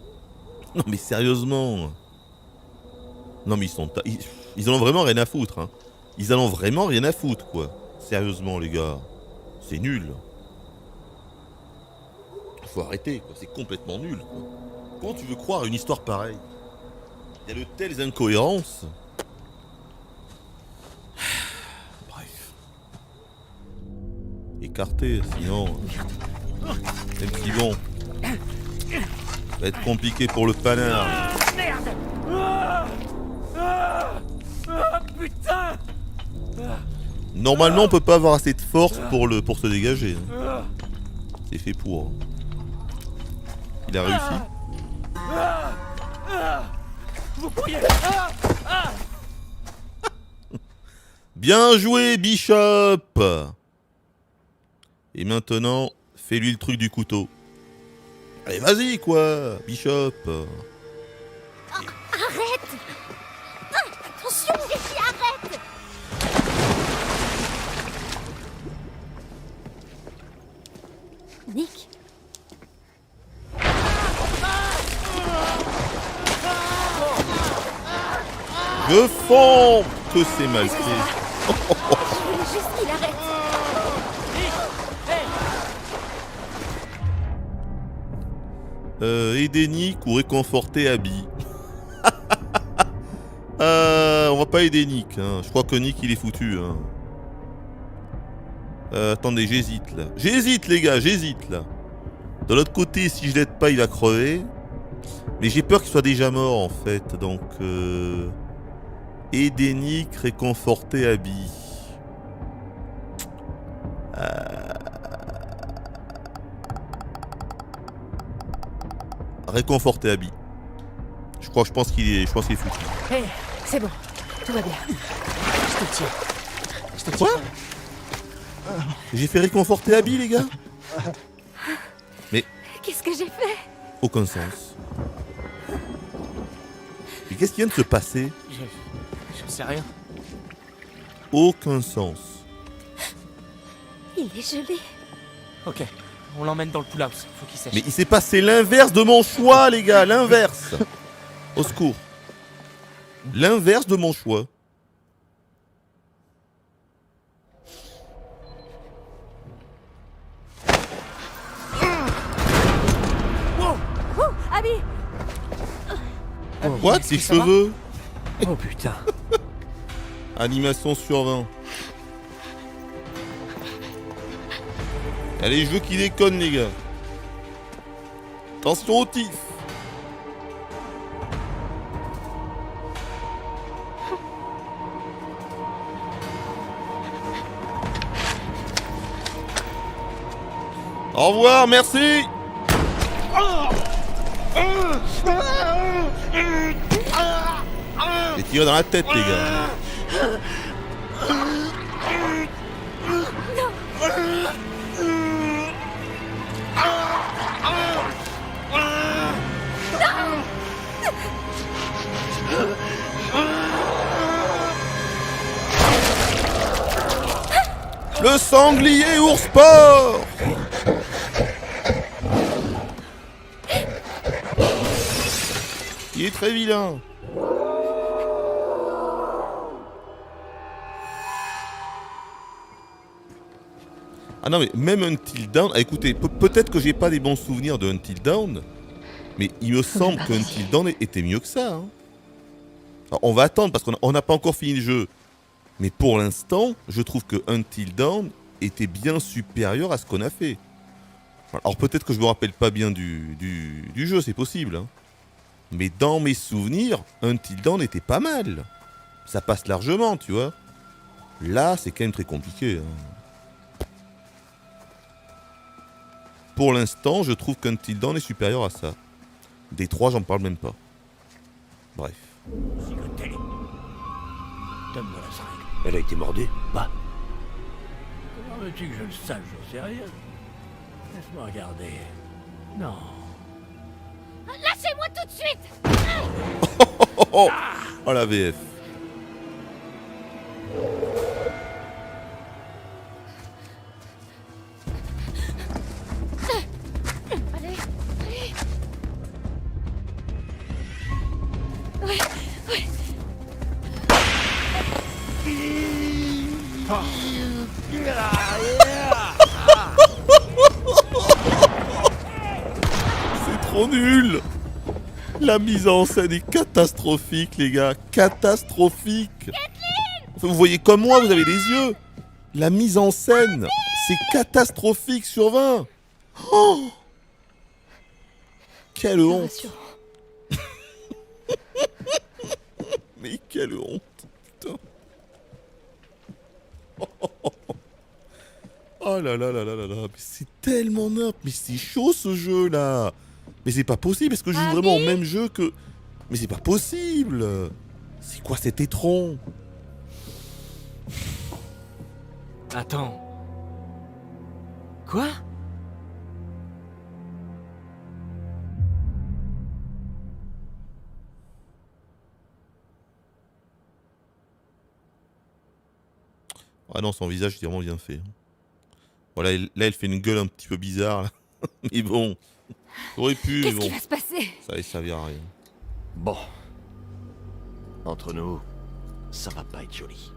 Non mais sérieusement. Non mais ils en ont vraiment rien à foutre. Hein. Ils en ont vraiment rien à foutre, quoi. Sérieusement, les gars. C'est nul. Faut arrêter, quoi. C'est complètement nul, quoi. Comment tu veux croire à une histoire pareille? Il y a de telles incohérences. Bref. Écarté, sinon... Même si bon... Ça va être compliqué pour le panard. Merde! Putain! Normalement, on peut pas avoir assez de force pour se dégager. Hein. C'est fait pour. Il a réussi. Vous pourriez... Bien joué, Bishop. Et maintenant, fais-lui le truc du couteau. Allez, vas-y, quoi, Bishop. Arrête! Attention, j'ai dit arrête! Nick? Je fonds que c'est mal fait. Je voulais juste qu'il arrête. Aider Nick ou réconforter Abby. On va pas aider Nick. Hein. Je crois que Nick il est foutu. Hein. Attendez, j'hésite là. J'hésite les gars, j'hésite là. De l'autre côté, si je l'aide pas, il va crever. Mais j'ai peur qu'il soit déjà mort en fait. Donc aider Nick, réconforter Abby. Réconforter Abby. Je pense qu'il est foutu. Hé, c'est bon. Tout va bien. Je te tiens. Je te tiens. Quoi? J'ai fait réconforter Abby, les gars? Mais Qu'est-ce que j'ai fait? aucun sens. Mais qu'est-ce qui vient de se passer? Je sais rien. Aucun sens. Il est gelé. Ok. On l'emmène dans le pool house. Faut qu'il sèche. Mais il s'est passé l'inverse de mon choix, les gars, l'inverse. Au secours. L'inverse de mon choix. Abby. What, tes cheveux? Oh putain. Animation sur 20. Allez, jeux qui déconnent, les gars. Attention au tif. Au revoir, merci. Et tiré dans la tête, les gars. Le sanglier ours sport. Il est très vilain. Ah non mais même Until Dawn, ah, écoutez, peut-être que j'ai pas des bons souvenirs de Until Dawn, mais il me semble que Until Dawn était mieux que ça. Hein. Alors, on va attendre parce qu'on n'a pas encore fini le jeu. Mais pour l'instant, je trouve que Until Dawn était bien supérieur à ce qu'on a fait. Alors peut-être que je me rappelle pas bien du jeu, c'est possible. Hein. Mais dans mes souvenirs, Until Dawn était pas mal. Ça passe largement, tu vois. Là, c'est quand même très compliqué. Hein. Pour l'instant, je trouve qu'Until Dawn est supérieur à ça. Des trois, j'en parle même pas. Bref. Donne-moi la seringue. Elle a été mordue? Bah. Comment veux-tu que je le sache? J'en sais rien. Laisse-moi regarder. Non. Lâchez-moi tout de suite. Oh la VF. Allez, allez. Ouais, ouais. C'est trop nul. La mise en scène est catastrophique, les gars. Catastrophique. Vous voyez comme moi, vous avez des yeux. La mise en scène, c'est catastrophique sur 20. Oh, quelle honte. Mais quelle honte. Putain. Oh là là là là là là. Mais c'est tellement nimp. Mais c'est chaud ce jeu là. Mais c'est pas possible. Est-ce que je joue vraiment au même jeu que... Mais c'est pas possible. C'est quoi cet étron? Attends. Quoi? Ah non, son visage est vraiment bien fait. Voilà, là, elle fait une gueule un petit peu bizarre. Là. Mais bon, j'aurais pu. Qu'est-ce bon, qui va se passer? ça allait servir à rien. Bon. Entre nous, ça va pas être joli.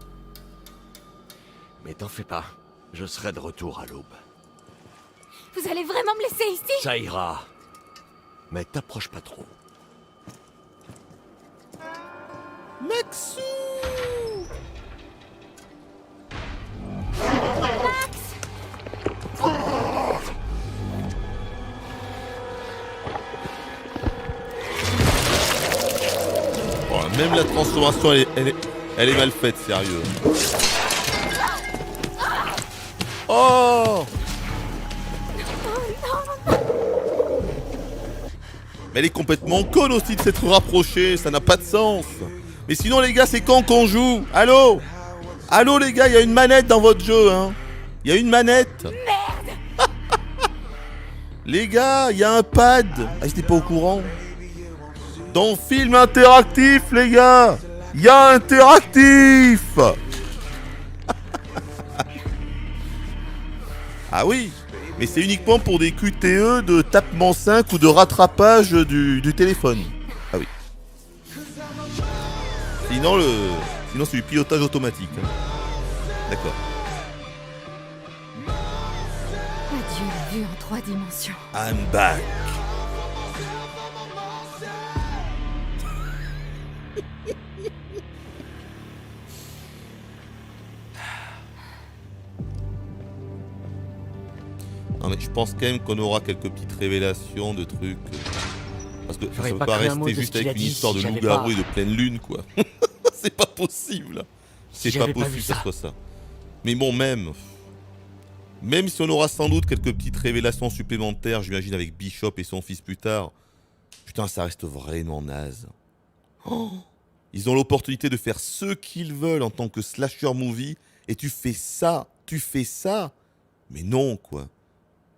Mais t'en fais pas, je serai de retour à l'aube. Vous allez vraiment me laisser ici? Ça ira. Mais t'approche pas trop. Maxou! Max! Oh, même la transformation, elle est mal faite, sérieux. Oh! Mais elle est complètement conne aussi de s'être rapprochée, ça n'a pas de sens. Mais sinon les gars, c'est quand qu'on joue? Allô? Allô les gars, il y a une manette dans votre jeu, hein? Il y a une manette. Merde! Les gars, il y a un pad. Ah, j'étais pas au courant. Dans film interactif, les gars, il y a interactif. Ah oui. Mais c'est uniquement pour des QTE de tapement 5 ou de rattrapage du téléphone. Ah oui. Sinon, c'est du pilotage automatique. Hein. D'accord. Adieu la vue en 3 dimensions. I'm back. Non mais je pense quand même qu'on aura quelques petites révélations de trucs. Parce que ça J'aurais peut pas pas cru un mot rester de juste ce qu'il avec a une dit histoire si de j'avais loup-garou pas- et de pleine lune quoi. C'est pas possible. C'est Si pas j'avais pas possible vu que ça ça. soit ça. Mais bon, même si on aura sans doute quelques petites révélations supplémentaires, j'imagine avec Bishop et son fils plus tard, putain, ça reste vraiment naze. Oh, ils ont l'opportunité de faire ce qu'ils veulent en tant que slasher movie, et tu fais ça. Mais non, quoi.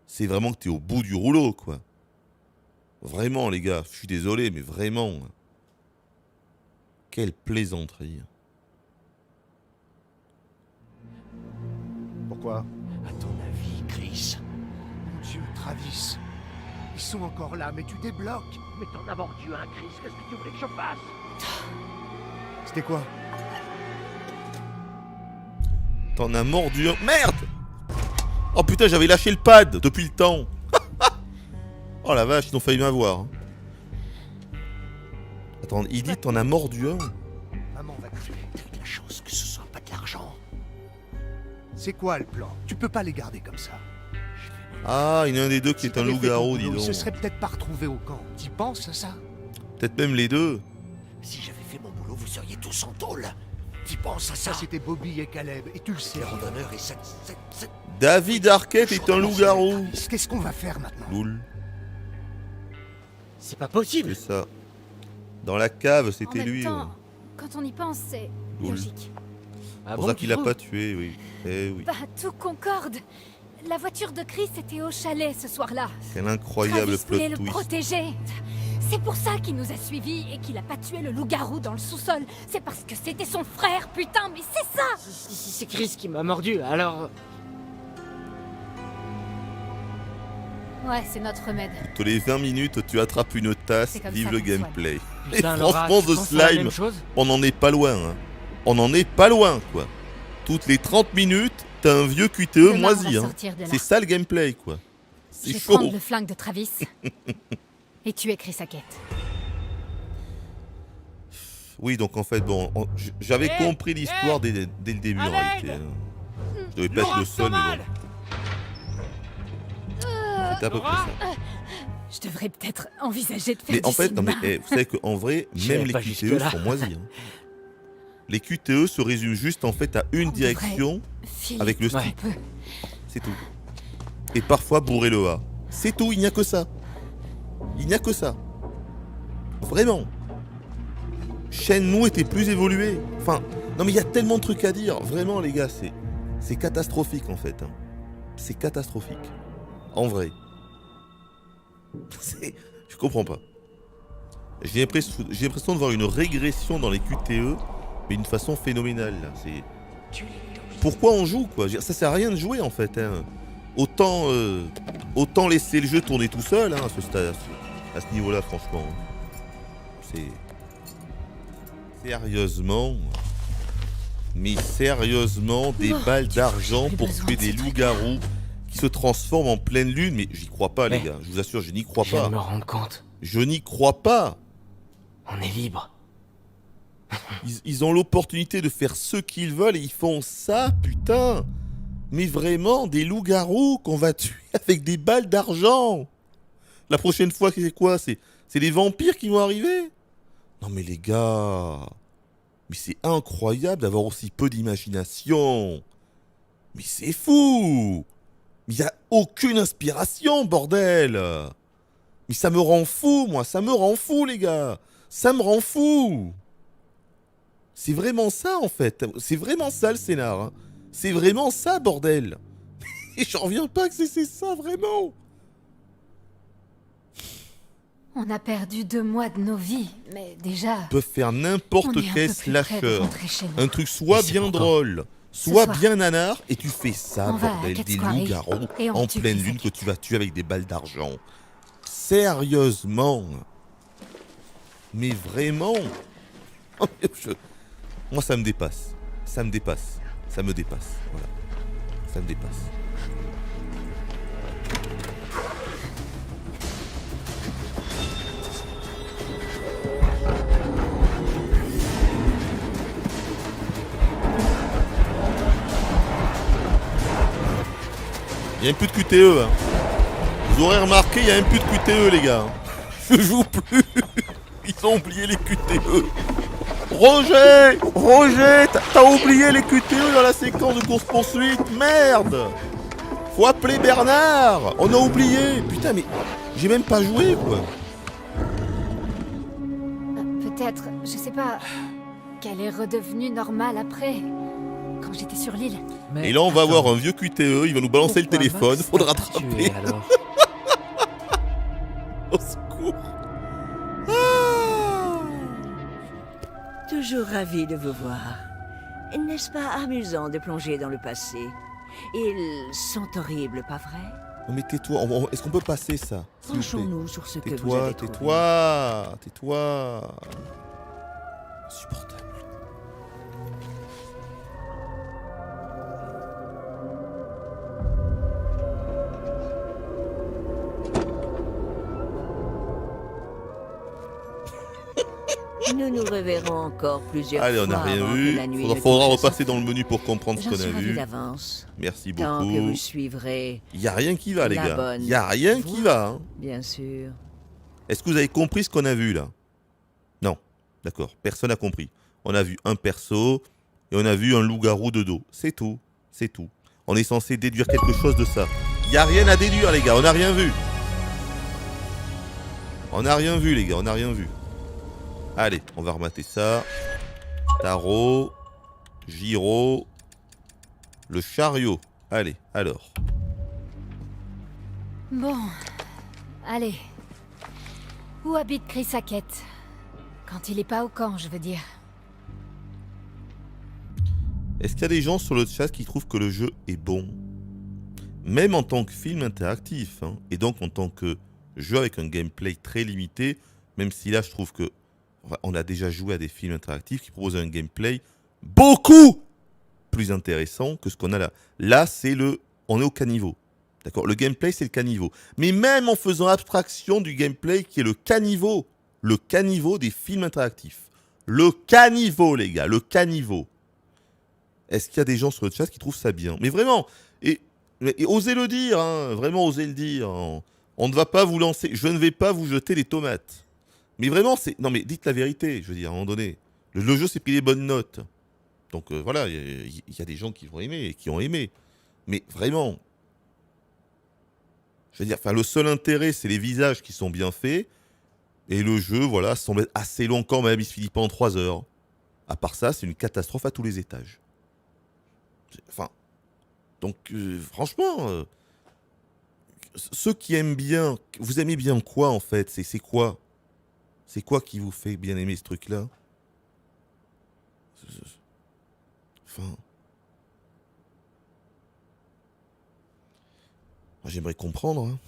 C'est vraiment que t'es au bout du rouleau, quoi. Vraiment, les gars, je suis désolé, mais vraiment. Quelle plaisanterie. Pourquoi? À ton avis, Chris? Mon Dieu, Travis. Ils sont encore là, mais tu débloques. Mais t'en as mordu un, Chris, qu'est-ce que tu voulais que je fasse? C'était quoi? T'en as mordu un... Merde! Oh putain, j'avais lâché le pad depuis le temps. Oh la vache, ils ont failli m'avoir. Attends, il dit t'en as mordu un. Maman va te tuer. T'as de la chance que ce soit pas de l'argent. C'est quoi le plan? Tu peux pas les garder comme ça. Ah, il y en a un des deux qui est un T'avais fait ton loup-garou, dis boulot, donc. Ils se seraient peut-être pas retrouvés au camp. T'y penses à ça? Peut-être même les deux. Si j'avais fait mon boulot, vous seriez tous en tôle. T'y penses à ça? Ça, c'était Bobby et Caleb, et tu le sais. Les randonneurs et cette... David Arquette est un loup-garou. Qu'est-ce qu'on va faire maintenant? Loul. C'est pas possible. C'est ça. Dans la cave, En c'était même lui. temps, ouais. quand on y pense, c'est Loul. logique. Ah C'est pour bon, ça tu qu'il l'a trouves pas tué, oui. Eh oui. Bah, tout concorde. La voiture de Chris était au chalet ce soir-là. Quel incroyable Travis voulait plot le twist. protéger. C'est pour ça qu'il nous a suivis et qu'il a pas tué le loup-garou dans le sous-sol. C'est parce que c'était son frère, putain, mais c'est ça! Si c'est Chris qui m'a mordu, alors... Ouais, c'est notre remède. Toutes les 20 minutes, tu attrapes une tasse, C'est comme vive ça le qu'on soigne. gameplay. Et Putain, Laura, franchement, tu The penses à la Slime, même chose on n'en est pas loin. Hein. On en est pas loin, quoi. Toutes les 30 minutes, t'as un vieux QTE Demain, on moisi. va Hein. sortir de là. C'est ça le gameplay, quoi. Je C'est vais chaud. prendre le flingue de Travis et tuer Chris Hackett. Oui, donc en fait, bon, j'avais compris l'histoire dès le début, en réalité. Hein. Je devais pas être le seul, mais bon. C'était à peu près ça. Je devrais peut-être envisager de faire Mais du en fait, non, mais, cinéma. vous savez qu'en vrai, J'irai même les pas QTE jusque-là. sont moisis. Hein. Les QTE se résument juste en fait à une devrait direction filer avec le un stick. peu. C'est tout. Et parfois bourrer le A. C'est tout, il n'y a que ça. Il n'y a que ça. Vraiment. Shenmue était plus évolué. Enfin, non mais il y a tellement de trucs à dire. Vraiment les gars, c'est catastrophique en fait. Hein. C'est catastrophique. En vrai. Je comprends pas. J'ai l'impression de voir une régression dans les QTE, mais d'une façon phénoménale. Là. Pourquoi on joue quoi? Ça sert à rien de jouer en fait. Hein. Autant laisser le jeu tourner tout seul hein, à ce niveau-là, franchement. C'est sérieusement, mais sérieusement, des balles d'argent pour tuer des loups-garous qui se transforment en pleine lune. Mais j'y crois pas, les gars. Je vous assure, je n'y crois Je viens pas. de me rendre compte. Je n'y crois pas. On est libre. Ils ont l'opportunité de faire ce qu'ils veulent et ils font ça, putain. Mais vraiment, des loups-garous qu'on va tuer avec des balles d'argent. La prochaine fois, c'est quoi? C'est des vampires qui vont arriver? Non mais les gars, mais c'est incroyable d'avoir aussi peu d'imagination. Mais c'est fou. Il n'y a aucune inspiration, bordel. Mais ça me rend fou, moi. Ça me rend fou, les gars. Ça me rend fou. C'est vraiment ça, en fait. C'est vraiment ça, le scénar. Hein. C'est vraiment ça, bordel. Et j'en reviens pas que c'est ça, vraiment. On a perdu 2 mois de nos vies, mais déjà... Ils peuvent faire n'importe on est un quel peu plus près de slasher. rentrer chez nous. Un truc soit bien drôle, Sois soir. bien nanar et tu fais ça, On va à bordel, Cat's des Quarry loups-garous et on en tue pleine Chris lune que tu vas tuer avec des balles d'argent. Sérieusement. Mais vraiment. Moi, ça me dépasse. Ça me dépasse. Ça me dépasse. Voilà. Ça me dépasse. Il n'y a même plus de QTE. Hein. Vous aurez remarqué, il n'y a même plus de QTE, les gars. Je joue plus. Ils ont oublié les QTE. Roger, t'as oublié les QTE dans la séquence de course-poursuite. Merde. Faut appeler Bernard. On a oublié. Putain, mais j'ai même pas joué, quoi. Peut-être, je sais pas, qu'elle est redevenue normale après, quand j'étais sur l'île. Et là, on va avoir un vieux QTE, il va nous balancer le téléphone, faut le rattraper. Au secours. Toujours ravi de vous voir. N'est-ce pas amusant de plonger dans le passé? Ils sont horribles, pas vrai? Non mais tais-toi, est-ce qu'on peut passer ça? Penchons-nous sur ce que vous Tais-toi, avez trouvé. tais-toi. Insupportable. Nous nous reverrons encore plusieurs Allez, fois. on n'a rien avant vu. que la nuit ne Faudra touche repasser son dans le menu pour comprendre ce J'en qu'on suis a ravi vu. d'avance. Merci Tant que beaucoup. vous suivrez. Il n'y a rien qui va, les la gars. bonne Il n'y a rien qui va. Hein. Bien sûr. Est-ce que vous avez compris ce qu'on a vu, là? Non. D'accord. Personne n'a compris. On a vu un perso et on a vu un loup-garou de dos. C'est tout. C'est tout. On est censé déduire quelque chose de ça. Il n'y a rien à déduire, les gars. On n'a rien vu. On n'a rien vu, les gars. On n'a rien vu. Allez, on va remater ça. Tarot. Giro. Le chariot. Allez, alors. Bon, allez. Où habite Chris Hackett? Quand il est pas au camp, je veux dire. Est-ce qu'il y a des gens sur le chat qui trouvent que le jeu est bon? Même en tant que film interactif, hein, et donc en tant que jeu avec un gameplay très limité, même si là je trouve que on a déjà joué à des films interactifs qui proposent un gameplay beaucoup plus intéressant que ce qu'on a là. Là, on est au caniveau. D'accord? Le gameplay, c'est le caniveau. Mais même en faisant abstraction du gameplay qui est le caniveau des films interactifs. Le caniveau, les gars, le caniveau. Est-ce qu'il y a des gens sur le chat qui trouvent ça bien? Mais vraiment, et osez le dire, hein, vraiment osez le dire. On ne va pas vous lancer, je ne vais pas vous jeter les tomates. Mais vraiment, non mais dites la vérité, je veux dire, à un moment donné. Le jeu s'est pris les bonnes notes. Donc voilà, il y a des gens qui vont aimer et qui ont aimé. Mais vraiment, je veux dire, le seul intérêt, c'est les visages qui sont bien faits. Et le jeu, voilà, semble être assez long quand même, il se finit pas en 3 heures. À part ça, c'est une catastrophe à tous les étages. Enfin, donc franchement, ceux qui aiment bien, vous aimez bien quoi en fait? C'est quoi? C'est quoi qui vous fait bien aimer ce truc-là? Enfin, moi, j'aimerais comprendre. Hein.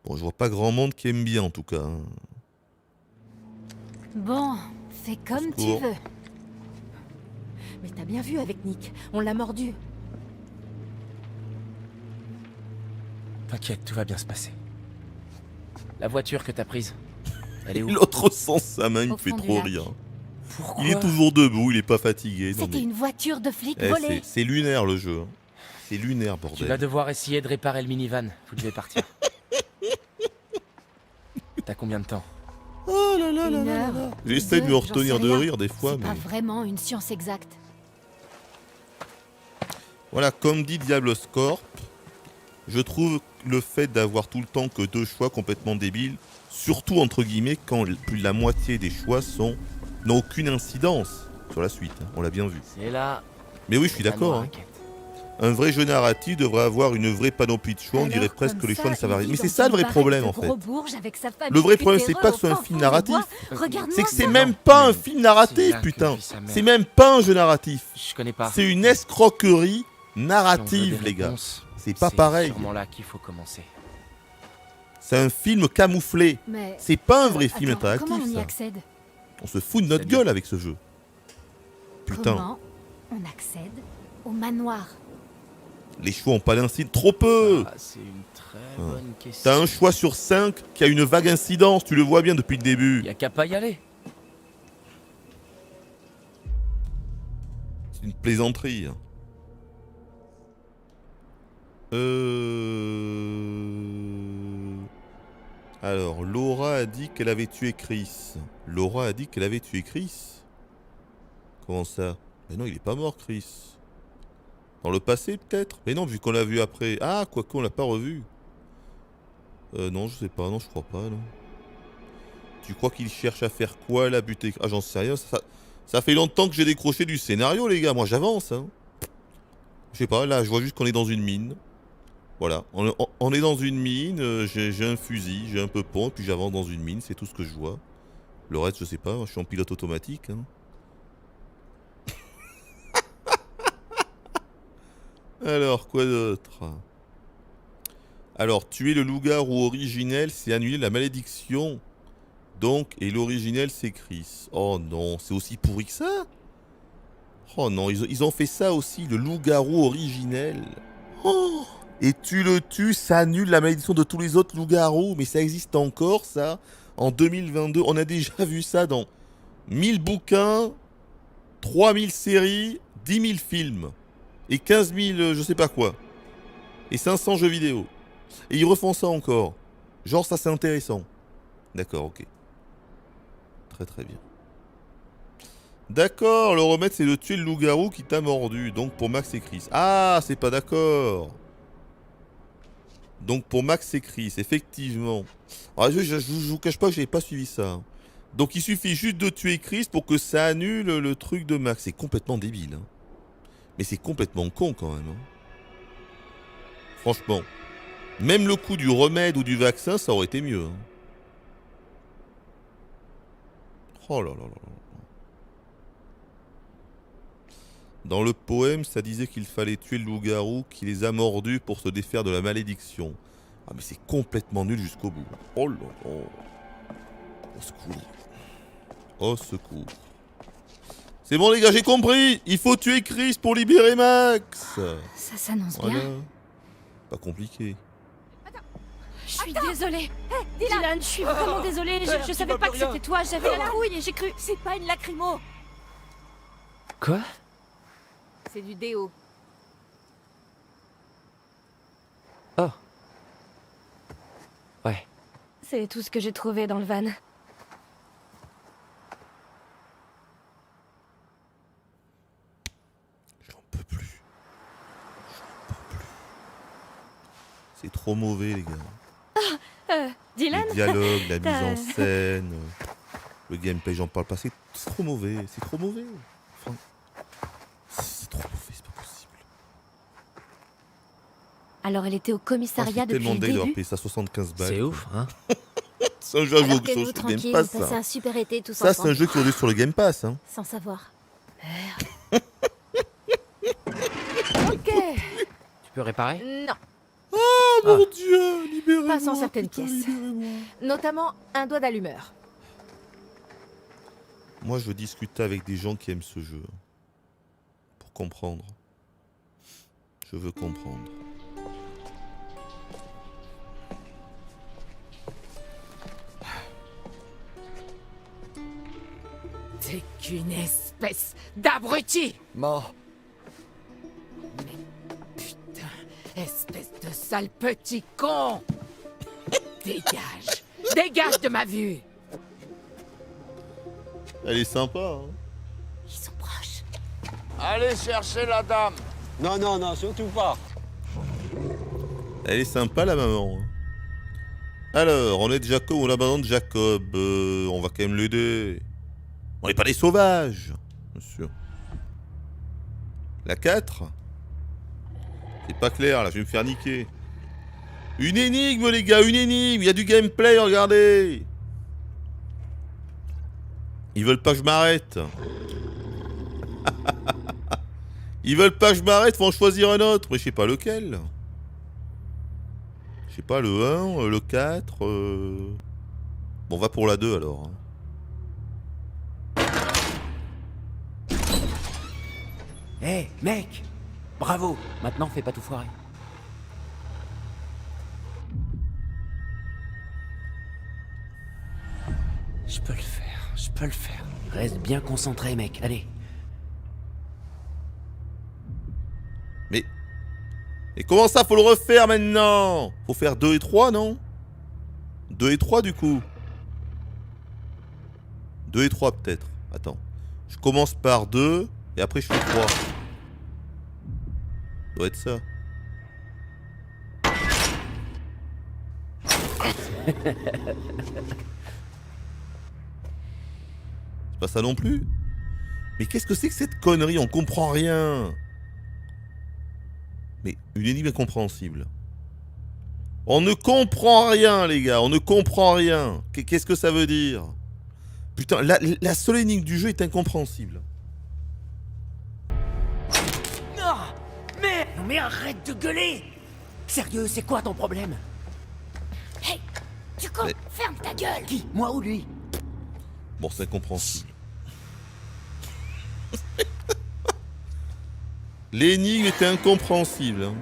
Bon, je vois pas grand monde qui aime bien en tout cas. Hein. Bon, fais comme tu veux. Mais t'as bien vu avec Nick, on l'a mordu. T'inquiète, tout va bien se passer. La voiture que t'as prise, elle est où? L'autre sens sa main, il me fait trop rire. Pourquoi? Il est toujours debout, il est pas fatigué. C'était une voiture de flic volée. C'est lunaire le jeu. C'est lunaire, bordel. Tu vas devoir essayer de réparer le minivan, vous devez partir. T'as combien de temps? Oh là là là là là. J'essaie de me retenir de rire des fois, mais... C'est pas vraiment une science exacte. Voilà, comme dit Diablo Scorp, je trouve le fait d'avoir tout le temps que 2 choix complètement débiles, surtout entre guillemets quand plus de la moitié des choix n'ont aucune incidence sur la suite, hein, on l'a bien vu. C'est là. Mais oui, je suis d'accord. Hein. Un vrai jeu narratif devrait avoir une vraie panoplie de choix, on dirait presque que les choix ne savent rien. Mais c'est ça le vrai problème en fait. Le vrai problème, c'est pas que ce soit un film narratif, c'est que c'est même pas un film narratif, putain. C'est même pas un jeu narratif. Je connais pas. C'est une escroquerie narrative, les gars. C'est pas pareil. C'est sûrement là qu'il faut commencer. C'est un film camouflé. Mais... C'est pas un vrai film interactif, Comment on y ça. accède? On se fout de notre gueule avec ce jeu. Putain. Comment on accède au manoir? Les choix ont pas d'incidence. Trop peu. C'est une très bonne question. T'as un choix sur 5 qui a une vague incidence, tu le vois bien depuis le début. Y a qu'à pas y aller. C'est une plaisanterie. Alors, Laura a dit qu'elle avait tué Chris. Laura a dit qu'elle avait tué Chris. Comment ça? Mais non, il est pas mort, Chris. Dans le passé, peut-être? Mais non, vu qu'on l'a vu après. Ah, quoi qu'on l'a pas revu. Non, je sais pas. Non, je crois pas, non. Tu crois qu'il cherche à faire quoi, la buter? Ah, j'en sais rien. Ça fait longtemps que j'ai décroché du scénario, les gars. Moi, j'avance, hein. Je sais pas, là, je vois juste qu'on est dans une mine. Voilà. On est dans une mine. J'ai un fusil, j'ai un peu pont, puis j'avance dans une mine. C'est tout ce que je vois. Le reste, je sais pas. Je suis en pilote automatique, hein. Alors, quoi d'autre? Alors, tuer le loup-garou originel, c'est annuler la malédiction. Donc, et l'originel, c'est Chris. Oh non, c'est aussi pourri que ça? Oh non, ils ont fait ça aussi, le loup-garou originel. Oh, et tu le tues, ça annule la malédiction de tous les autres loups-garous. Mais ça existe encore, ça? En 2022, on a déjà vu ça dans 1000 bouquins, 3000 séries, 10 000 films. Et 15 000 je sais pas quoi. Et 500 jeux vidéo. Et ils refont ça encore. Genre ça c'est intéressant. D'accord, ok. Très très bien. D'accord, le remède c'est de tuer le loup-garou qui t'a mordu. Donc pour Max et Chris. Ah, c'est pas d'accord. Donc pour Max et Chris, effectivement. Alors, je vous cache pas que j'avais pas suivi ça. Donc il suffit juste de tuer Chris pour que ça annule le truc de Max. C'est complètement débile. Hein. Mais c'est complètement con quand même. Hein. Franchement. Même le coup du remède ou du vaccin, ça aurait été mieux. Hein. Oh là là là là. Dans le poème, ça disait qu'il fallait tuer le loup-garou qui les a mordus pour se défaire de la malédiction. Ah mais c'est complètement nul jusqu'au bout. Oh là là. Au secours. Au secours. C'est bon les gars, j'ai compris. Il faut tuer Chris pour libérer Max. Ça s'annonce voilà. bien. Pas compliqué. Je suis désolée. Hey, Dylan, je suis vraiment désolée. Je savais pas que c'était toi. J'avais la trouille et j'ai cru. C'est pas une lacrymo. Quoi? C'est du déo. Oh. Ouais. C'est tout ce que j'ai trouvé dans le van. C'est trop mauvais, les gars. Dylan? Les dialogues, la mise en scène, le gameplay, j'en parle pas. C'est trop mauvais. C'est trop mauvais. Enfin, c'est trop mauvais, c'est pas possible. Alors elle était au commissariat depuis tellement le dingue d'avoir début. payé ça 75 balles. C'est ouf, hein. C'est un jeu à jouer Alors que sur nous, le tranquille, Game Pass, on passait ça. un super été tous Ça, ensemble. c'est un jeu qui est sur le Game Pass, hein. Sans savoir. Ok. Tu peux réparer? Non. Oh mon Dieu, libérez-moi. Pas sans certaines putain, pièces. libérez-moi. Notamment un doigt d'allumeur. Moi, je veux discuter avec des gens qui aiment ce jeu. Pour comprendre. Je veux comprendre. T'es qu'une espèce d'abruti. Mort. Putain, espèce de sale petit con. Dégage. Dégage de ma vue. Elle est sympa, hein. Ils sont proches. Allez chercher la dame. Non, non, non, surtout pas. Elle est sympa, la maman. hein. Alors, on aide Jacob, on abandonne Jacob. On va quand même l'aider. On n'est pas des sauvages, bien sûr. La 4? C'est pas clair, là, je vais me faire niquer. Une énigme, les gars, une énigme. Il y a du gameplay, regardez. Ils veulent pas que je m'arrête. Ils veulent pas que je m'arrête, faut en choisir un autre. Mais je sais pas lequel. Je sais pas, le 1, le 4... Bon, on va pour la 2, alors. Hé, mec! Bravo! Maintenant, fais pas tout foirer. Je peux le faire, je peux le faire. Reste bien concentré, mec, allez. Et comment ça, faut le refaire maintenant? Faut faire 2 et 3, non? 2 et 3, du coup. 2 et 3, peut-être. Attends. Je commence par 2, et après je fais 3. Ça doit être ça. C'est pas ça non plus? Mais qu'est-ce que c'est que cette connerie? On comprend rien. Mais une énigme incompréhensible. On ne comprend rien, les gars. On ne comprend rien. Qu'est-ce que ça veut dire? Putain, la seule énigme du jeu est incompréhensible. Non! Mais arrête de gueuler! Sérieux, c'est quoi ton problème? Hey, tu comptes ferme ta gueule! Qui? Moi ou lui? Bon, c'est incompréhensible. L'énigme était incompréhensible. Hein.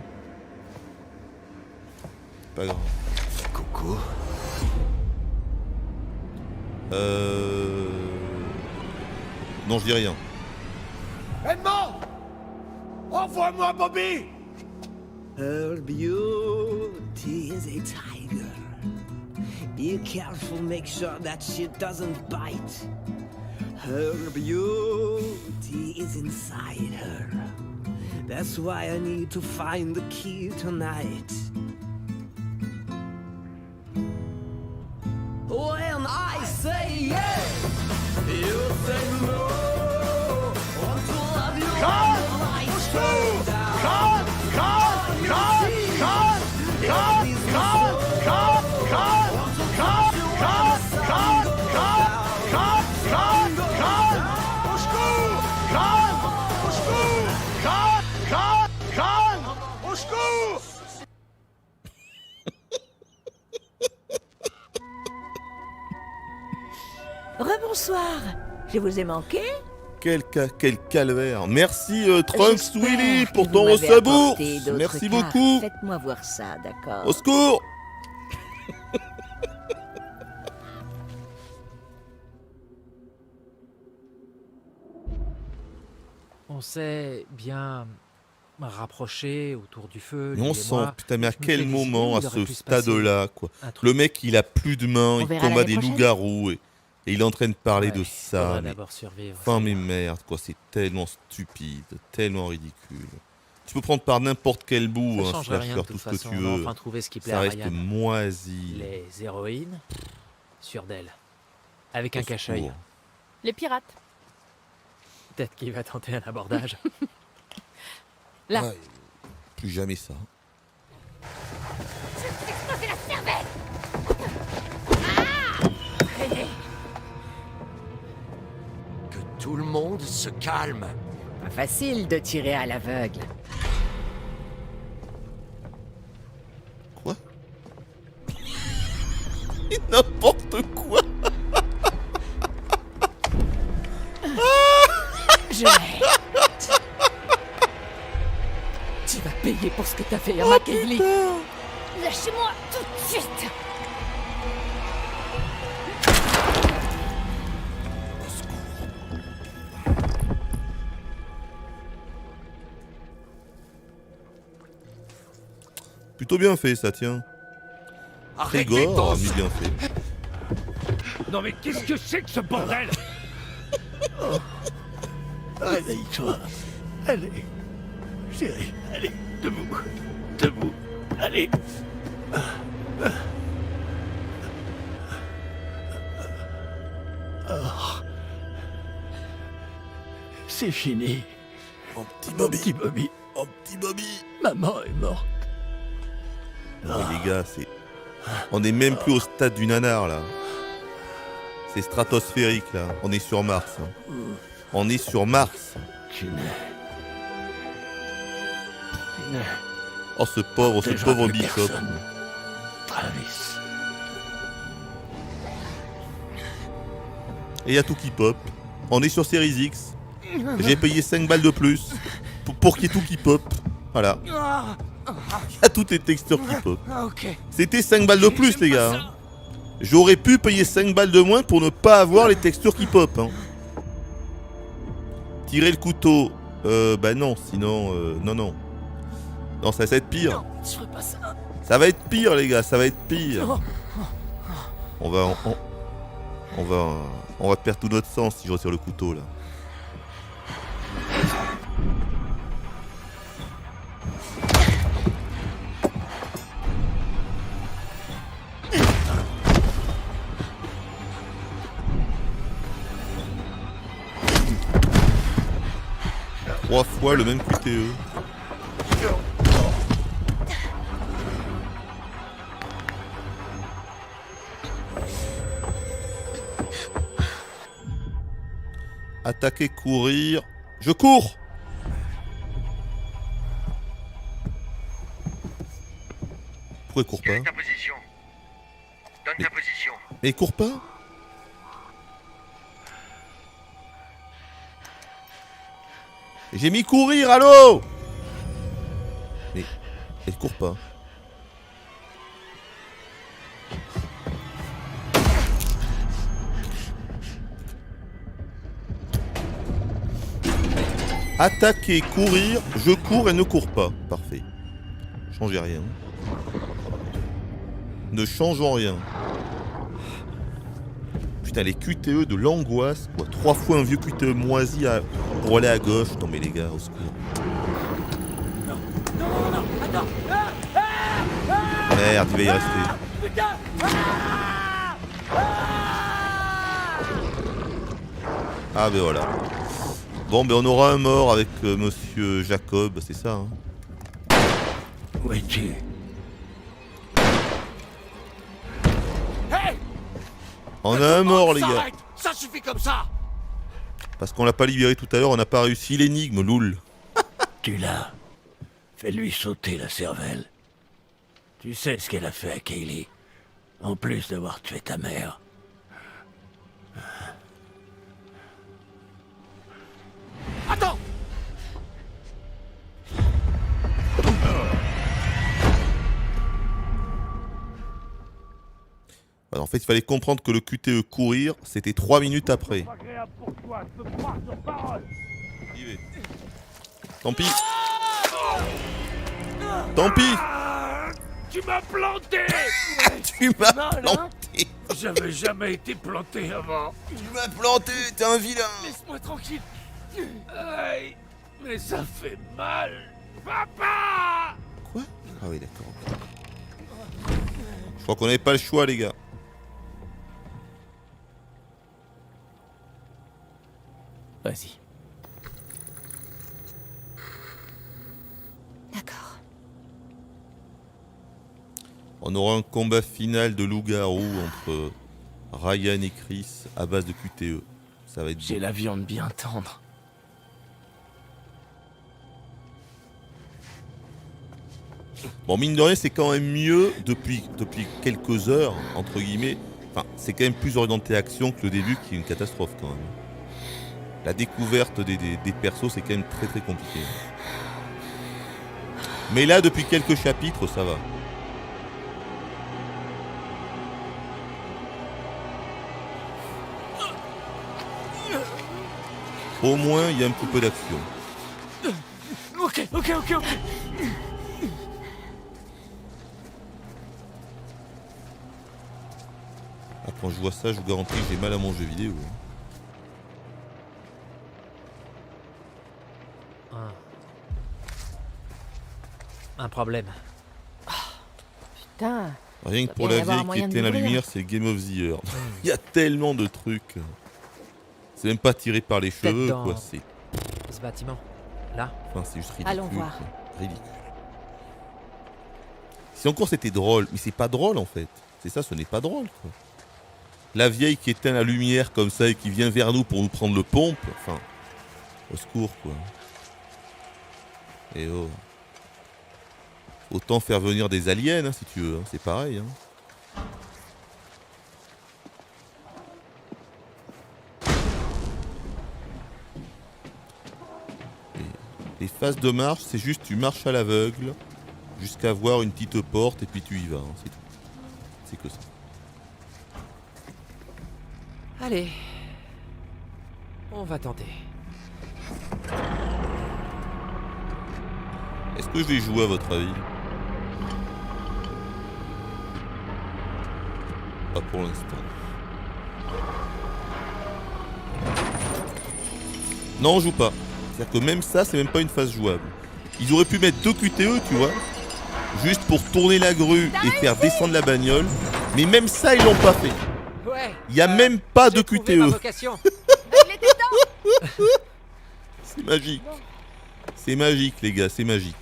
Pas grave. Coucou. Non, je dis rien. Edmond! Envoie-moi Bobby! Her beauty is a tiger. Be careful, make sure that she doesn't bite. Her beauty is inside her. That's why I need to find the key tonight. When I say yes, you say no. Want to love you all the lights go down. Rebonsoir. Je vous ai manqué? Quel calvaire. Merci Trunks J'espère Willy que pour vous ton m'avez ressabour. apporté d'autres Merci cartes. beaucoup. Faites-moi voir ça, d'accord? Au secours. On s'est bien rapproché autour du feu. Mais lui on et sent, moi. putain, mais à Je me quel fais des moment, à idées, il ce aurait pu se passer stade-là, quoi. un truc. Le mec, il a plus de mains, On il verra combat l'année des prochaine. loups-garous et il est en train de parler de Ouais, ça. faudra Mais... d'abord survivre, Enfin, mais merde, quoi, c'est tellement stupide, tellement ridicule. Tu peux prendre par n'importe quel bout, Ça hein, changerait rien slasher, de tout toute ce que façon, tu on a veux. enfin trouvé ce qui plaît Ça à reste Ryan. moisi. Les héroïnes, sûres d'elles. Avec un Au cache-œil. secours. Les pirates. Peut-être qu'il va tenter un abordage. Là. Ouais, plus jamais ça. Explosez la cervelle! Que tout le monde se calme. Pas facile de tirer à l'aveugle. Quoi? N'importe quoi. Je l'ai. Tu vas payer pour ce que t'as fait à Mackenzie. Lâchez-moi tout de suite! Plutôt bien fait, ça, tiens. Très Arrêtez gore, tous. mais bien fait. Non mais qu'est-ce que c'est que ce bordel? Réveille-toi. Allez. Chérie, allez. Debout. Debout. Allez. Oh. C'est fini. Mon petit Mon Bobby. petit Bobby. Mon petit Bobby. Maman est morte. Non, mais les gars, c'est... On est même plus au stade du nanar, là. C'est stratosphérique, là. On est sur Mars. Hein. On est sur Mars. Oh, ce pauvre Bishop. Travis. Et il y a tout qui pop. On est sur Series X. J'ai payé 5 balles de plus pour qu'il y ait tout qui pop. Voilà. Il y a toutes les textures qui pop. C'était 5 balles de plus, les gars. Hein. J'aurais pu payer 5 balles de moins pour ne pas avoir les textures qui pop. Hein. Tirer le couteau. Bah non, sinon... non. Non, ça va être pire. Non, je ferai pas ça. Ça va être pire, les gars, ça va être pire. On va perdre tout notre sens si je retire le couteau, là. Trois fois le même QTE. Attaquer, courir. Je cours. Pourquoi il court pas? Ta position. Donne ta position. Mais il court pas? J'ai mis courir, allô? Mais elle court pas. Attaquer, courir, je cours et ne cours pas. Parfait. Changez rien. Ne changeons rien. Putain, les QTE de l'angoisse, quoi. 3 fois un vieux QTE moisi pour aller à gauche. Non mais les gars, au secours. Non, attends. Merde, il va y rester. Putain. Ah ben voilà. Bon ben on aura un mort avec monsieur Jacob, c'est ça hein. Où es-tu? Hey, on a un mort les gars. Arrête, ça suffit comme ça. Parce qu'on l'a pas libéré tout à l'heure, on n'a pas réussi l'énigme, loul. Tu l'as. Fais-lui sauter la cervelle. Tu sais ce qu'elle a fait à Kaylee. En plus d'avoir tué ta mère. Attends! Alors, en fait, il fallait comprendre que le QTE courir, c'était 3 minutes après. Tant pis. Tant pis. Tu m'as planté. Tu m'as planté. J'avais jamais été planté avant. Tu m'as planté, t'es un vilain. Laisse-moi tranquille. Aïe, mais ça fait mal. Papa! Quoi? Ah oui, d'accord. Je crois qu'on n'avait pas le choix, les gars. Vas-y. D'accord. On aura un combat final de loup-garou entre Ryan et Chris à base de QTE. Ça va être J'ai la viande bien tendre. Bon, mine de rien, c'est quand même mieux depuis quelques heures, entre guillemets. Enfin, c'est quand même plus orienté action que le début qui est une catastrophe quand même. La découverte des persos, c'est quand même très très compliqué. Mais là, depuis quelques chapitres, ça va. Au moins, il y a un petit peu d'action. Ok. Ah, quand je vois ça, je vous garantis que j'ai mal à mon jeu vidéo. Un problème. Putain. Rien que pour la vieille qui éteint la lumière, c'est Game of the Year. Il y a tellement de trucs. C'est même pas tiré par les cheveux, quoi. C'est ce bâtiment. Là. Enfin, c'est juste ridicule. Allons voir. Quoi. Ridicule. Si encore c'était drôle, mais c'est pas drôle en fait. C'est ça, ce n'est pas drôle quoi. La vieille qui éteint la lumière comme ça et qui vient vers nous pour nous prendre le pompe. Enfin, au secours quoi. Et oh. Autant faire venir des aliens hein, si tu veux, hein. C'est pareil. Hein. Les phases de marche, c'est juste tu marches à l'aveugle jusqu'à voir une petite porte et puis tu y vas, hein, c'est tout. C'est que ça. Allez. On va tenter. Est-ce que je vais jouer à votre avis? Pas pour l'instant. Non, on joue pas. C'est-à-dire que même ça, c'est même pas une phase jouable. Ils auraient pu mettre 2 QTE, tu vois, juste pour tourner la grue et faire descendre la bagnole. Mais même ça, ils l'ont pas fait. Ouais. Il y a même pas de QTE. C'est magique. C'est magique, les gars, c'est magique.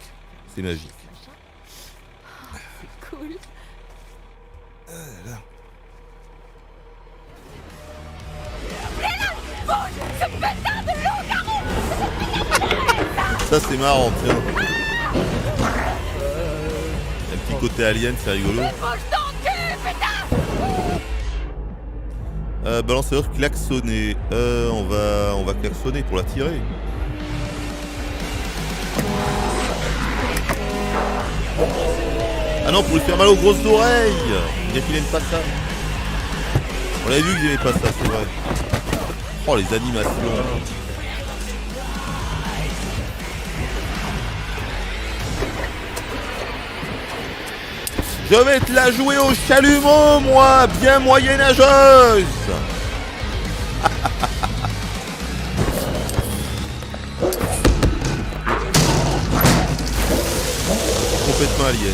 C'est magique. Cool. Ça c'est marrant, tiens. Un petit côté alien, c'est rigolo. Balanceur klaxonner. On va klaxonner pour la tirer. Ah non, pour lui faire mal aux grosses oreilles. Il qu'il n'aime pas ça. On l'a vu qu'ils n'aimaient pas ça, c'est vrai. Oh, les animations. Je vais te la jouer au chalumeau, moi, bien moyenâgeuse. Complètement alien.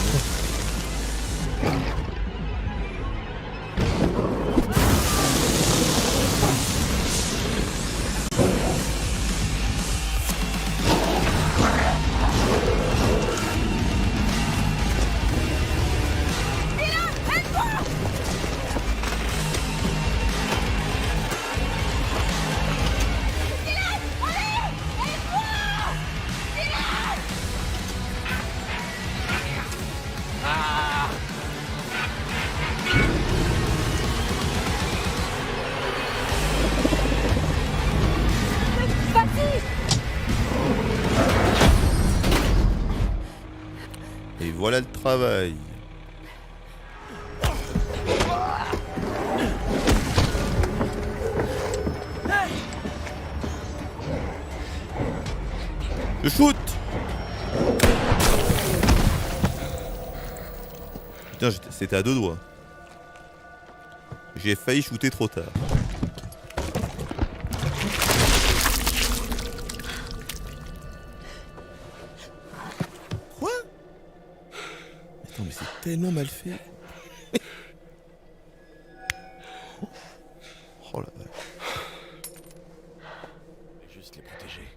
Et voilà le travail. Je shoot. Putain, c'était à 2 doigts. J'ai failli shooter trop tard. Quoi? Attends, mais c'est tellement mal fait. Oh la vache. Juste les protéger.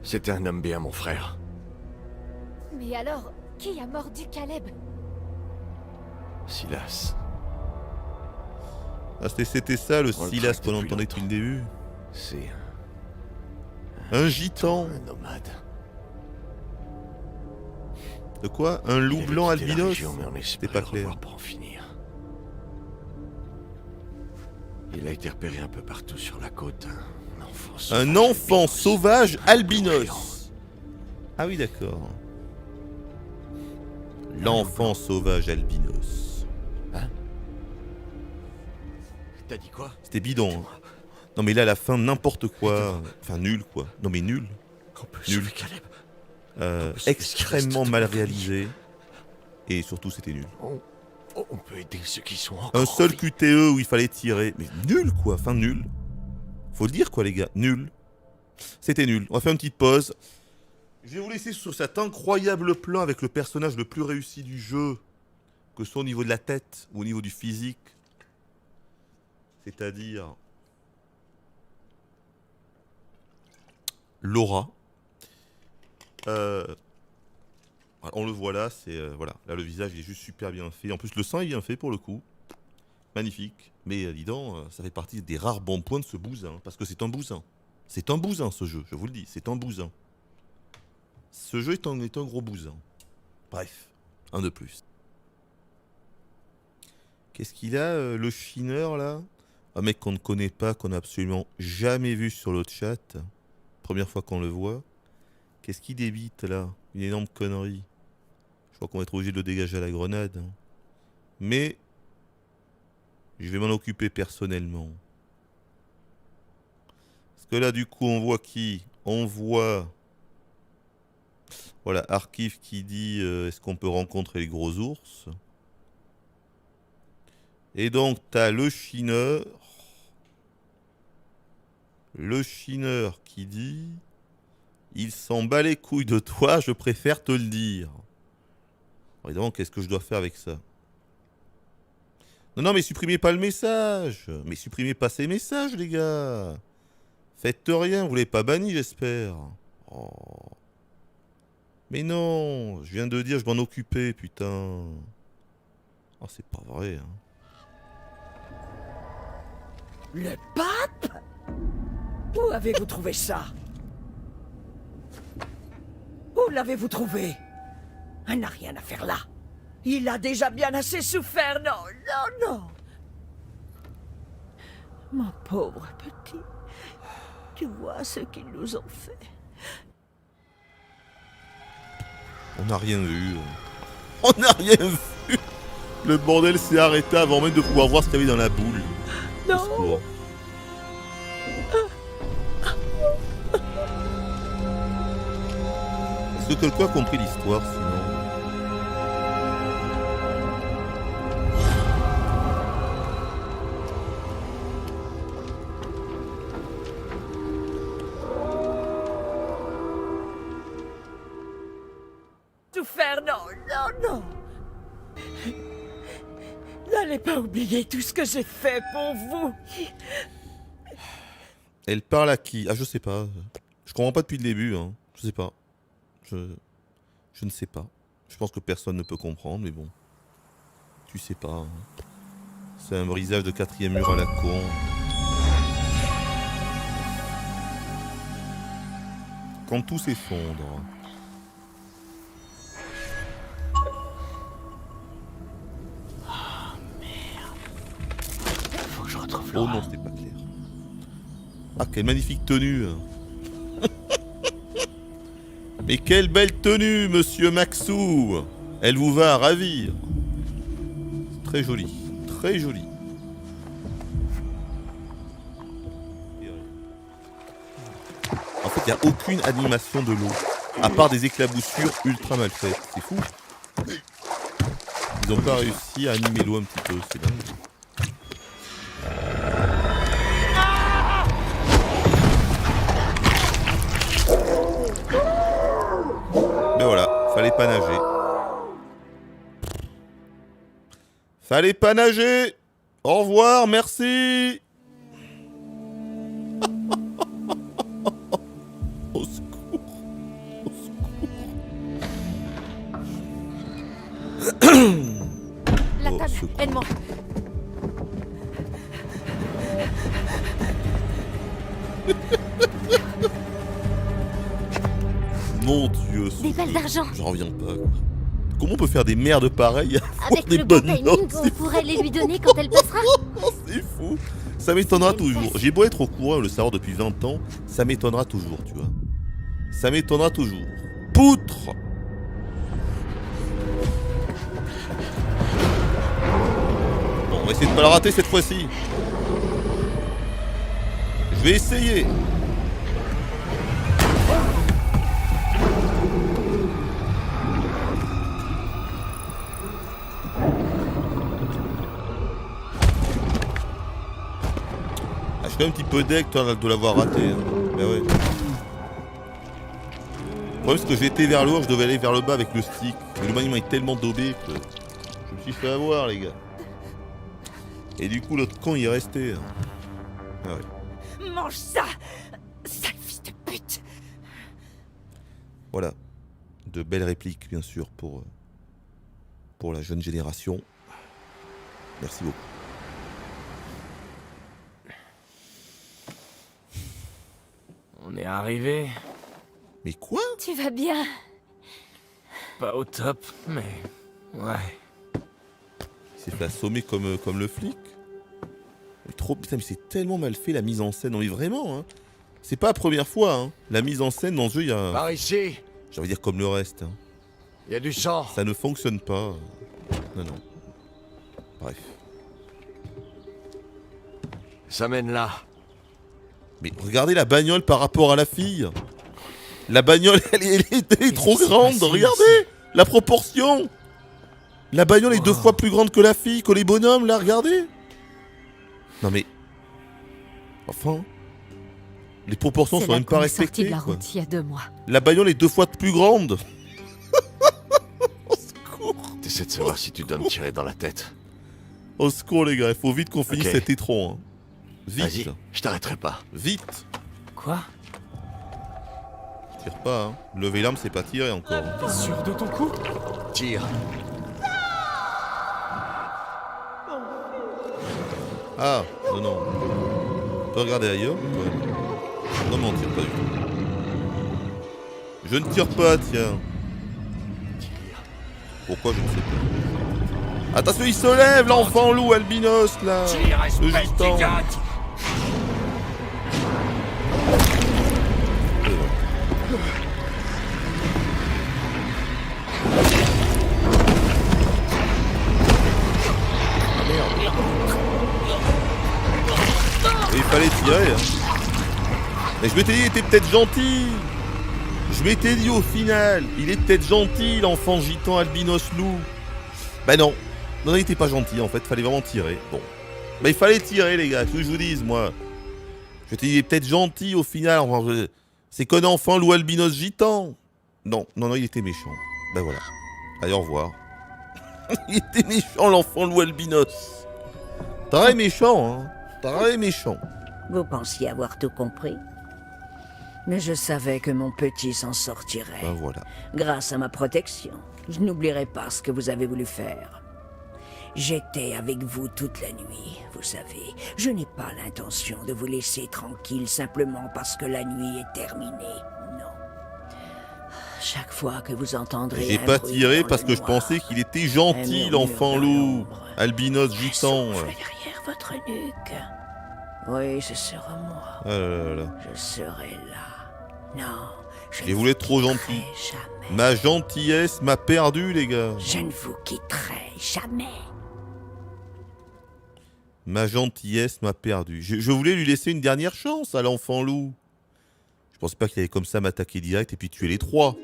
C'était un homme bien, mon frère. Mais alors, qui a mordu Caleb? Silas. Ah, c'était ça le Silas qu'on entendait depuis le début. C'est un gitan. Un nomade. De quoi? Un loup blanc albinos? C'était pas clair. Pour en finir. Il a été repéré un peu partout sur la côte. Un enfant sauvage albinos. Ah oui, d'accord. L'enfant sauvage albinos. Hein? T'as dit quoi? C'était bidon. Hein. Non mais là à la fin n'importe quoi. Enfin nul quoi. Non mais nul. Nul. Extrêmement mal réalisé. Et surtout c'était nul. On peut aider ceux qui sont encore un seul QTE où il fallait tirer. Mais nul quoi. Enfin nul. Faut le dire quoi les gars. Nul. C'était nul. On va faire une petite pause. Je vais vous laisser sur cet incroyable plan avec le personnage le plus réussi du jeu. Que ce soit au niveau de la tête ou au niveau du physique. C'est-à-dire... Laura. On le voit là, c'est voilà. Là, le visage il est juste super bien fait. En plus, le sang est bien fait pour le coup. Magnifique. Mais dis donc, ça fait partie des rares bons points de ce bousin. Parce que c'est un bousin. C'est un bousin ce jeu, je vous le dis. C'est un bousin. Ce jeu est un gros bousin. Bref, un de plus. Qu'est-ce qu'il a, le chineur là? Un mec qu'on ne connaît pas, qu'on n'a absolument jamais vu sur le chat. Première fois qu'on le voit. Qu'est-ce qu'il débite là? Une énorme connerie. Je crois qu'on va être obligé de le dégager à la grenade. Hein. Mais je vais m'en occuper personnellement. Parce que là du coup on voit qui? On voit... Voilà, Archive qui dit est-ce qu'on peut rencontrer les gros ours? Et donc t'as le chineur. Le chineur qui dit il s'en bat les couilles de toi, je préfère te le dire. Alors évidemment, qu'est-ce que je dois faire avec ça? Non, mais supprimez pas le message. Mais supprimez pas ces messages, les gars. Faites rien, vous l'avez pas banni, j'espère. Oh. Mais non, je viens de dire, je m'en occupais, putain. Oh, c'est pas vrai, hein. Le pape? Où avez-vous trouvé ça? Où l'avez-vous trouvé? Elle n'a rien à faire là. Il a déjà bien assez souffert, non, non, non. Mon pauvre petit, tu vois ce qu'ils nous ont fait. On n'a rien vu. On n'a rien vu. Le bordel s'est arrêté avant même de pouvoir voir ce qu'il y avait dans la boule. Non. Au secours. Est-ce que quelqu'un a compris l'histoire sinon? Tout faire, non, non, non. N'allez pas oublier tout ce que j'ai fait pour vous. Elle parle à qui? Ah, je sais pas. Je comprends pas depuis le début, hein. Je sais pas. Je ne sais pas. Je pense que personne ne peut comprendre, mais bon. Tu sais pas. Hein. C'est un brisage de 4e mur à la con. Quand tout s'effondre. Oh non, c'était pas clair. Ah, quelle magnifique tenue. Mais quelle belle tenue, monsieur Maxou. Elle vous va à ravir. Très jolie, très jolie. En fait, il n'y a aucune animation de l'eau. À part des éclaboussures ultra mal faites. C'est fou. Ils n'ont pas réussi à animer l'eau un petit peu, c'est dingue. Mais voilà, fallait pas nager. Fallait pas nager. Au revoir, merci. Au secours. Au secours. La table, aide-moi. Mon Dieu, des balles d'argent. J'en reviens pas. Comment on peut faire des merdes pareilles avec des le bon bonnes timing, notes, on pourrait les lui donner quand elle passera. C'est fou. Ça m'étonnera toujours. J'ai beau être au courant et le savoir depuis 20 ans, ça m'étonnera toujours, tu vois. Ça m'étonnera toujours. Poutre. Bon, on va essayer de pas la rater cette fois-ci. Je vais essayer. Je suis un petit peu deg toi de l'avoir raté. Hein. Mais ouais. Le problème c'est que j'étais vers le haut, je devais aller vers le bas avec le stick. Mais le maniement est tellement daubé que je me suis fait avoir les gars. Et du coup l'autre con il est resté. Hein. Ah ouais. Mange ça, sale fils de pute. Voilà. De belles répliques, bien sûr, pour la jeune génération. Merci beaucoup. On est arrivé. Mais quoi? Tu vas bien? Pas au top, mais... Ouais. Il s'est fait assommer comme le flic. Mais trop... Putain, mais c'est tellement mal fait, la mise en scène. Non, mais vraiment, hein. C'est pas la première fois, hein. La mise en scène dans ce jeu, il y a... Par ici. J'ai envie de dire comme le reste. Hein. Il y a du sang. Ça ne fonctionne pas. Non, non. Bref. Ça mène là. Mais regardez la bagnole par rapport à la fille. La bagnole, elle est trop grande. Regardez la proportion. La bagnole est 2 fois plus grande que la fille, que les bonhommes, là, regardez. Non mais... Enfin... Les proportions sont même pas respectées. De la route il y a 2 mois. La bagnole est 2 fois plus grande. Au secours. T'essaies de savoir si tu dois me tirer dans la tête. Au secours les gars, il faut vite qu'on finisse cet étron. Hein. Vite. Vas-y, je t'arrêterai pas. Vite. Quoi? Tire pas, hein. Lever l'arme, c'est pas tirer encore. T'es sûr de ton coup? Tire. Ah, non, non. On peut regarder ailleurs. Ouais. Non, non, on tire pas du tout. Je ne tire pas, tiens. Pourquoi, je ne sais pas. Attention, il se lève, l'enfant loup albinos, là. Le gitan. Et il fallait tirer. Mais je m'étais dit, il était peut-être gentil. Je m'étais dit au final, il est peut-être gentil, l'enfant gitan albinos loup. Bah non. Non, il était pas gentil en fait, fallait vraiment tirer. Bon. Bah il fallait tirer les gars, que je vous dise moi. Je m'étais dit, il est peut-être gentil au final. Enfin, c'est qu'un enfant loup albinos gitan. Non, non, non, il était méchant. Bah voilà. Allez, au revoir. Il était méchant l'enfant loup albinos. Très méchant, hein. Très méchant. Vous pensiez avoir tout compris? Mais je savais que mon petit s'en sortirait. Ben voilà. Grâce à ma protection, je n'oublierai pas ce que vous avez voulu faire. J'étais avec vous toute la nuit, vous savez. Je n'ai pas l'intention de vous laisser tranquille simplement parce que la nuit est terminée. Non. Chaque fois que vous entendrez J'ai pas tiré parce que je pensais qu'il était gentil, l'enfant loup. Albinos gitan. Derrière votre nuque. Oui, ce sera moi. Ah là là là. Je serai là. Non, je voulais être trop gentil. Jamais. Ma gentillesse m'a perdu, les gars. Je ne vous quitterai jamais. Ma gentillesse m'a perdu. Je voulais lui laisser une dernière chance à l'enfant loup. Je pensais pas qu'il allait comme ça m'attaquer direct et puis tuer les 3.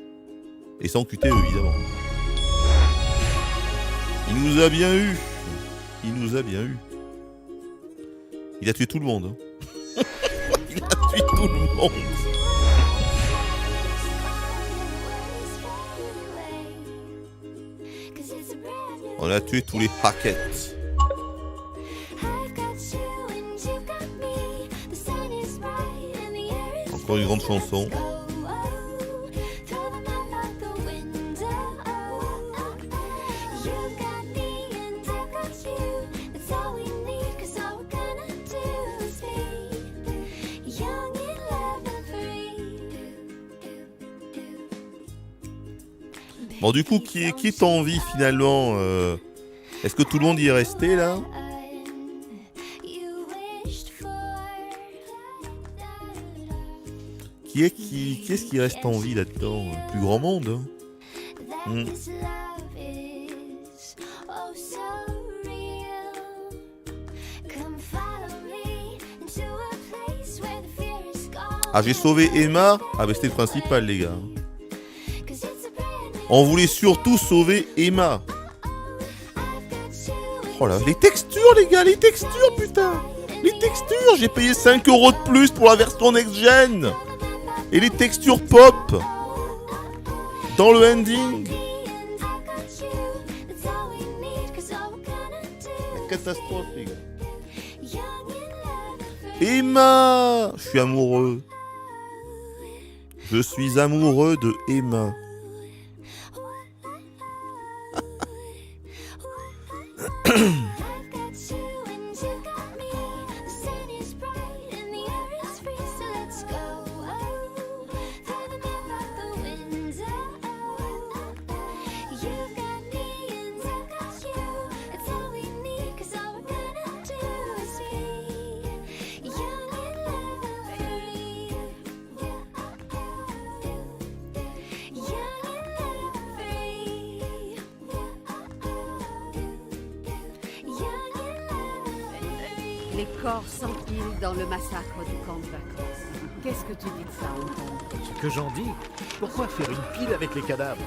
Et sans QTE, évidemment. Il nous a bien eu. Il nous a bien eu. Il a tué tout le monde. Hein. Il a tué tout le monde. On a tué tous les Hackett. Encore une grande chanson. Bon, du coup, qui est en vie finalement Est-ce que tout le monde y est resté là? Qui est-ce qui reste en vie là-dedans? Le plus grand monde. Hein. Ah, j'ai sauvé Emma. Ah, mais c'était le principal, les gars. On voulait surtout sauver Emma. Oh là, les textures, les gars, les textures, putain. Les textures, j'ai payé 5 € de plus pour la version next-gen. Et les textures pop. Dans le ending. La catastrophe, les gars. Emma, je suis amoureux. Je suis amoureux de Emma. Les corps s'empilent dans le massacre du camp de vacances. Qu'est-ce que tu dis de ça, Anton? Ce que j'en dis, pourquoi faire une pile avec les cadavres?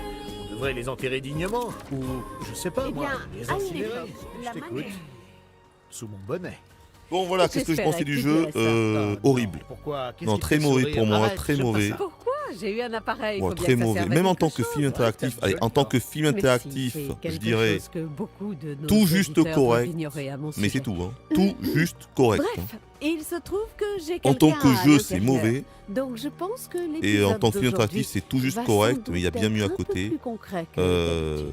On devrait les enterrer dignement, ou, je sais pas Eh moi, bien, les à une incinérer. époque, Je la t'écoute. manière- Sous mon bonnet. Bon voilà, qu'est-ce que je pensais du jeu Horrible. Pourquoi? Qu'est-ce Non, qui très te fait mauvais sourire? pour moi, Arrête, très j'aime pas mauvais. ça. Pourquoi? J'ai eu un appareil. Ouais, faut bien très que ça mauvais. serve à Même en quelque tant que chose. film interactif, allez, en tant que film Mais si, interactif, c'est je quelque dirais chose que beaucoup de nos tout juste auditeurs correct. doivent ignorer à mon Mais sujet. c'est tout, hein. Tout juste correct. Bref, hein. il se trouve que j'ai En tant quelqu'un que à jeu, c'est l'intérieur. mauvais. Donc je pense que Et l'épisode en tant que film d'aujourd'hui interactif, c'est tout juste va correct, sans mais il y a doute bien mieux à être un peu côté. plus concret que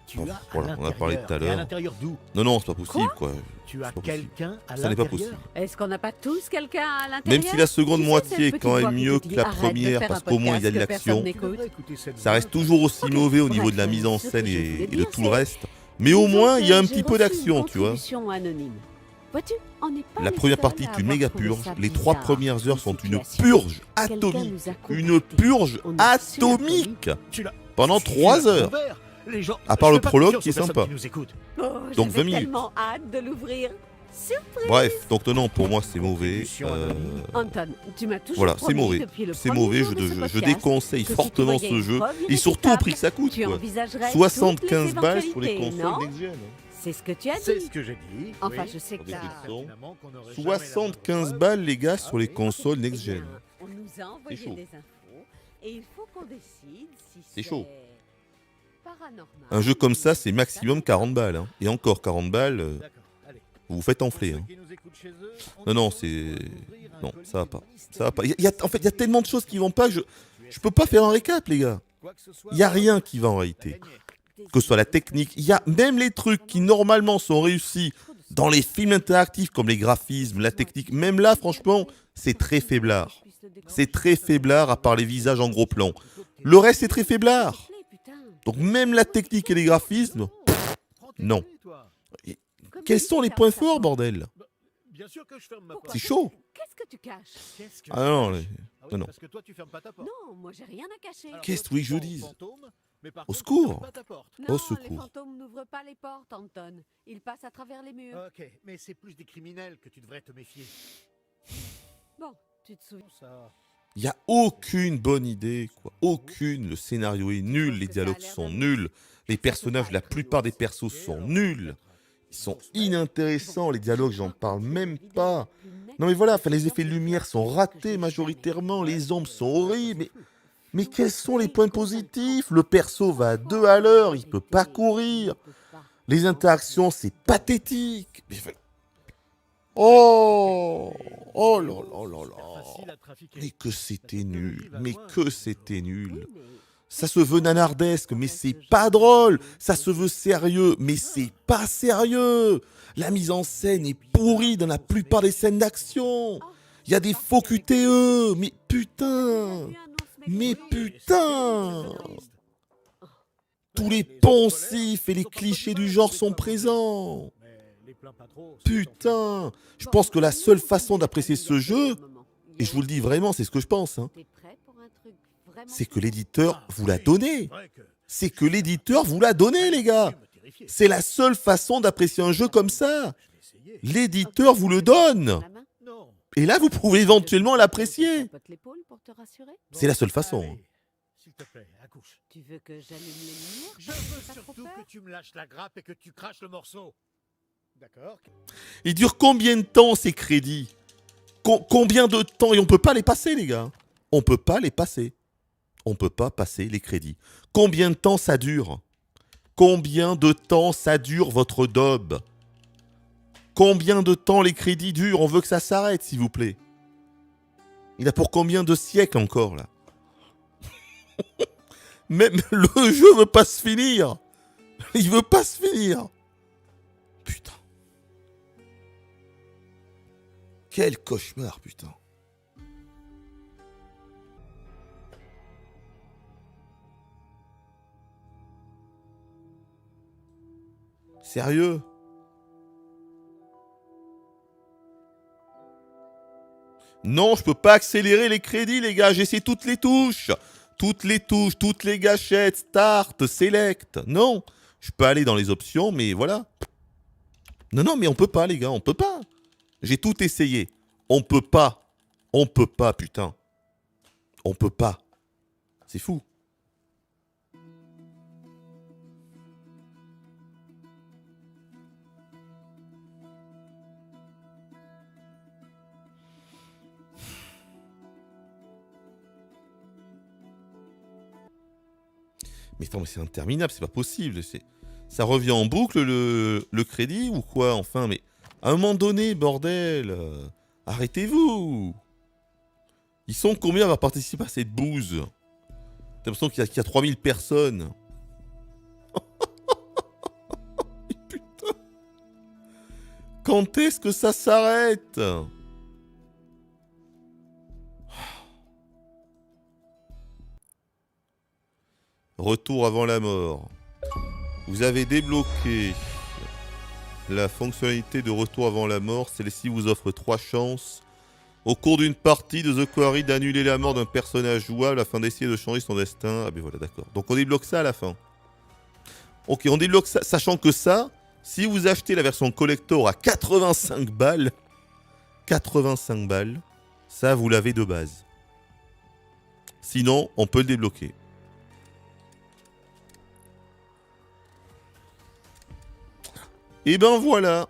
Tu as à Voilà, on a parlé tout à l'intérieur. Et à l'heure. l'intérieur d'où? Non, non, c'est pas possible, quoi. Tu as C'est pas possible. quelqu'un à Ça n'est pas l'intérieur? possible. Est-ce qu'on n'a pas tous quelqu'un à l'intérieur? Même si la seconde Tu sais, moitié cette est petite quand voix même qui mieux te que dit, la arrête de première, faire parce un qu'au moins il y a de podcast que l'action, personne n'écoute. ça reste toujours aussi mauvais au niveau de la Bref, mise en ce que scène je voulais et de dire, tout le c'est- reste. Mais au disons moins, il y a que un j'ai petit peu reçu d'action, une tu vois. contribution anonyme. Vois-tu, on n'est pas La les première seuls partie à est une avoir méga trouvé purge. ça Les 3 bizarre, premières heures sont une situation. purge Quelqu'un atomique. nous a Une contactés. purge On a su la atomique. Tu l'as- Pendant tu l'as 3 heures. ouvert. Les gens- À part je le fais pas prologue confiance qui est aux personnes sympa. qui nous écoutent. Oh, Donc 20 j'avais minutes. tellement hâte de l'ouvrir. Surprise. Bref, donc non, pour moi c'est mauvais. Anton, tu m'as toujours Voilà, c'est promis mauvais. depuis le C'est premier mauvais, jour je, de ce je podcast déconseille que si tu fortement voyais ce une jeu. preuve Et surtout au prix que ça coûte, tu quoi. envisagerais 75 toutes les balles sur les éventualités, consoles non? next-gen. C'est ce que tu as dit. C'est ce que j'ai dit. Enfin, oui. je sais que Attendez, t'as... qu'ils sont 75 balles, les gars, sur les consoles next-gen. On nous a envoyé chaud. des infos et il faut qu'on décide si C'est chaud. paranormal. Un jeu comme ça, c'est maximum 40 balles. hein. Et encore 40 balles, vous vous faites enfler. hein. Non, non, c'est... Non, ça va pas. Ça va pas. En fait, il y a tellement de choses qui vont pas que je peux pas faire un récap, les gars. Il y a rien qui va en réalité. Que ce soit la technique, il y a même les trucs qui normalement sont réussis dans les films interactifs comme les graphismes, la technique. Même là, franchement, c'est très faiblard. C'est très faiblard à part les visages en gros plan. Le reste, c'est très faiblard. Donc même la technique et les graphismes, non. Et quels sont les points forts, bordel? Bien sûr que je ferme ma porte. C'est chaud. Qu'est-ce que tu caches? Ah non, non, non. Parce que toi, tu fermes pas ta porte. Non, moi j'ai rien à cacher. Qu'est-ce que tu veux que je dise? Mais par Au contre, secours. tu fermes pas ta porte. Non, Au les secours. fantômes n'ouvrent pas les portes, Anton. Ils passent à travers les murs. Ok, mais c'est plus des criminels que tu devrais te méfier. Bon, tu te souviens ça? Il n'y a aucune bonne idée, quoi. Aucune. Le scénario est nul, les dialogues sont nuls. Les personnages, la plupart des persos sont nuls. Ils sont inintéressants, les dialogues, j'en parle même pas. Non mais voilà, enfin, les effets de lumière sont ratés majoritairement, les ombres sont horribles. Mais quels sont les points positifs? Le perso va à 2 à l'heure, il peut pas courir. Les interactions, c'est pathétique. Oh, oh là là là là. Mais que c'était nul, mais que c'était nul. Ça se veut nanardesque, mais c'est pas drôle. Ça se veut sérieux, mais c'est pas sérieux. La mise en scène est pourrie dans la plupart des scènes d'action. Il y a des faux QTE, mais putain. Mais putain. Tous les poncifs et les clichés du genre sont présents. Putain. Je pense que la seule façon d'apprécier ce jeu, et je vous le dis vraiment, c'est ce que je pense, hein, c'est que l'éditeur vous l'a donné. C'est que l'éditeur vous l'a donné, les gars. C'est la seule façon d'apprécier un jeu comme ça. L'éditeur vous le donne. Et là, vous pouvez éventuellement l'apprécier. C'est la seule façon. hein. S'il te plaît, accouche. Tu veux que j'allume les lumières? Je veux surtout que tu me lâches la grappe et que tu craches le morceau. D'accord? Il dure combien de temps ces crédits? Combien de temps? Et on peut pas les passer, les gars. On peut pas les passer. On peut pas passer les crédits. Combien de temps ça dure? Combien de temps ça dure votre daube? Combien de temps les crédits durent? On veut que ça s'arrête, s'il vous plaît. Il a pour combien de siècles encore, là? Même le jeu veut pas se finir. Il veut pas se finir. Putain. Quel cauchemar, putain. Sérieux? Non, je peux pas accélérer les crédits, les gars. J'ai essayé toutes les touches. Toutes les touches, toutes les gâchettes, start, select. Non, je peux aller dans les options, mais voilà. Non, mais on peut pas, les gars, on peut pas. J'ai tout essayé. On peut pas. On peut pas, putain. On peut pas. C'est fou. Mais attends, mais c'est interminable, c'est pas possible. Ça revient en boucle le crédit ou quoi? Enfin, mais à un moment donné, bordel, arrêtez-vous. Ils sont combien à participer à cette bouse? T'as l'impression qu'il y a 3000 personnes. Putain. Quand est-ce que ça s'arrête? Retour avant la mort. Vous avez débloqué la fonctionnalité de retour avant la mort. Celle-ci vous offre 3 chances au cours d'une partie de The Quarry d'annuler la mort d'un personnage jouable afin d'essayer de changer son destin. Ah ben voilà, d'accord. Donc on débloque ça à la fin. Ok, on débloque ça, sachant que ça, si vous achetez la version collector à 85 balles, 85 balles, ça vous l'avez de base. Sinon, on peut le débloquer. Et ben voilà.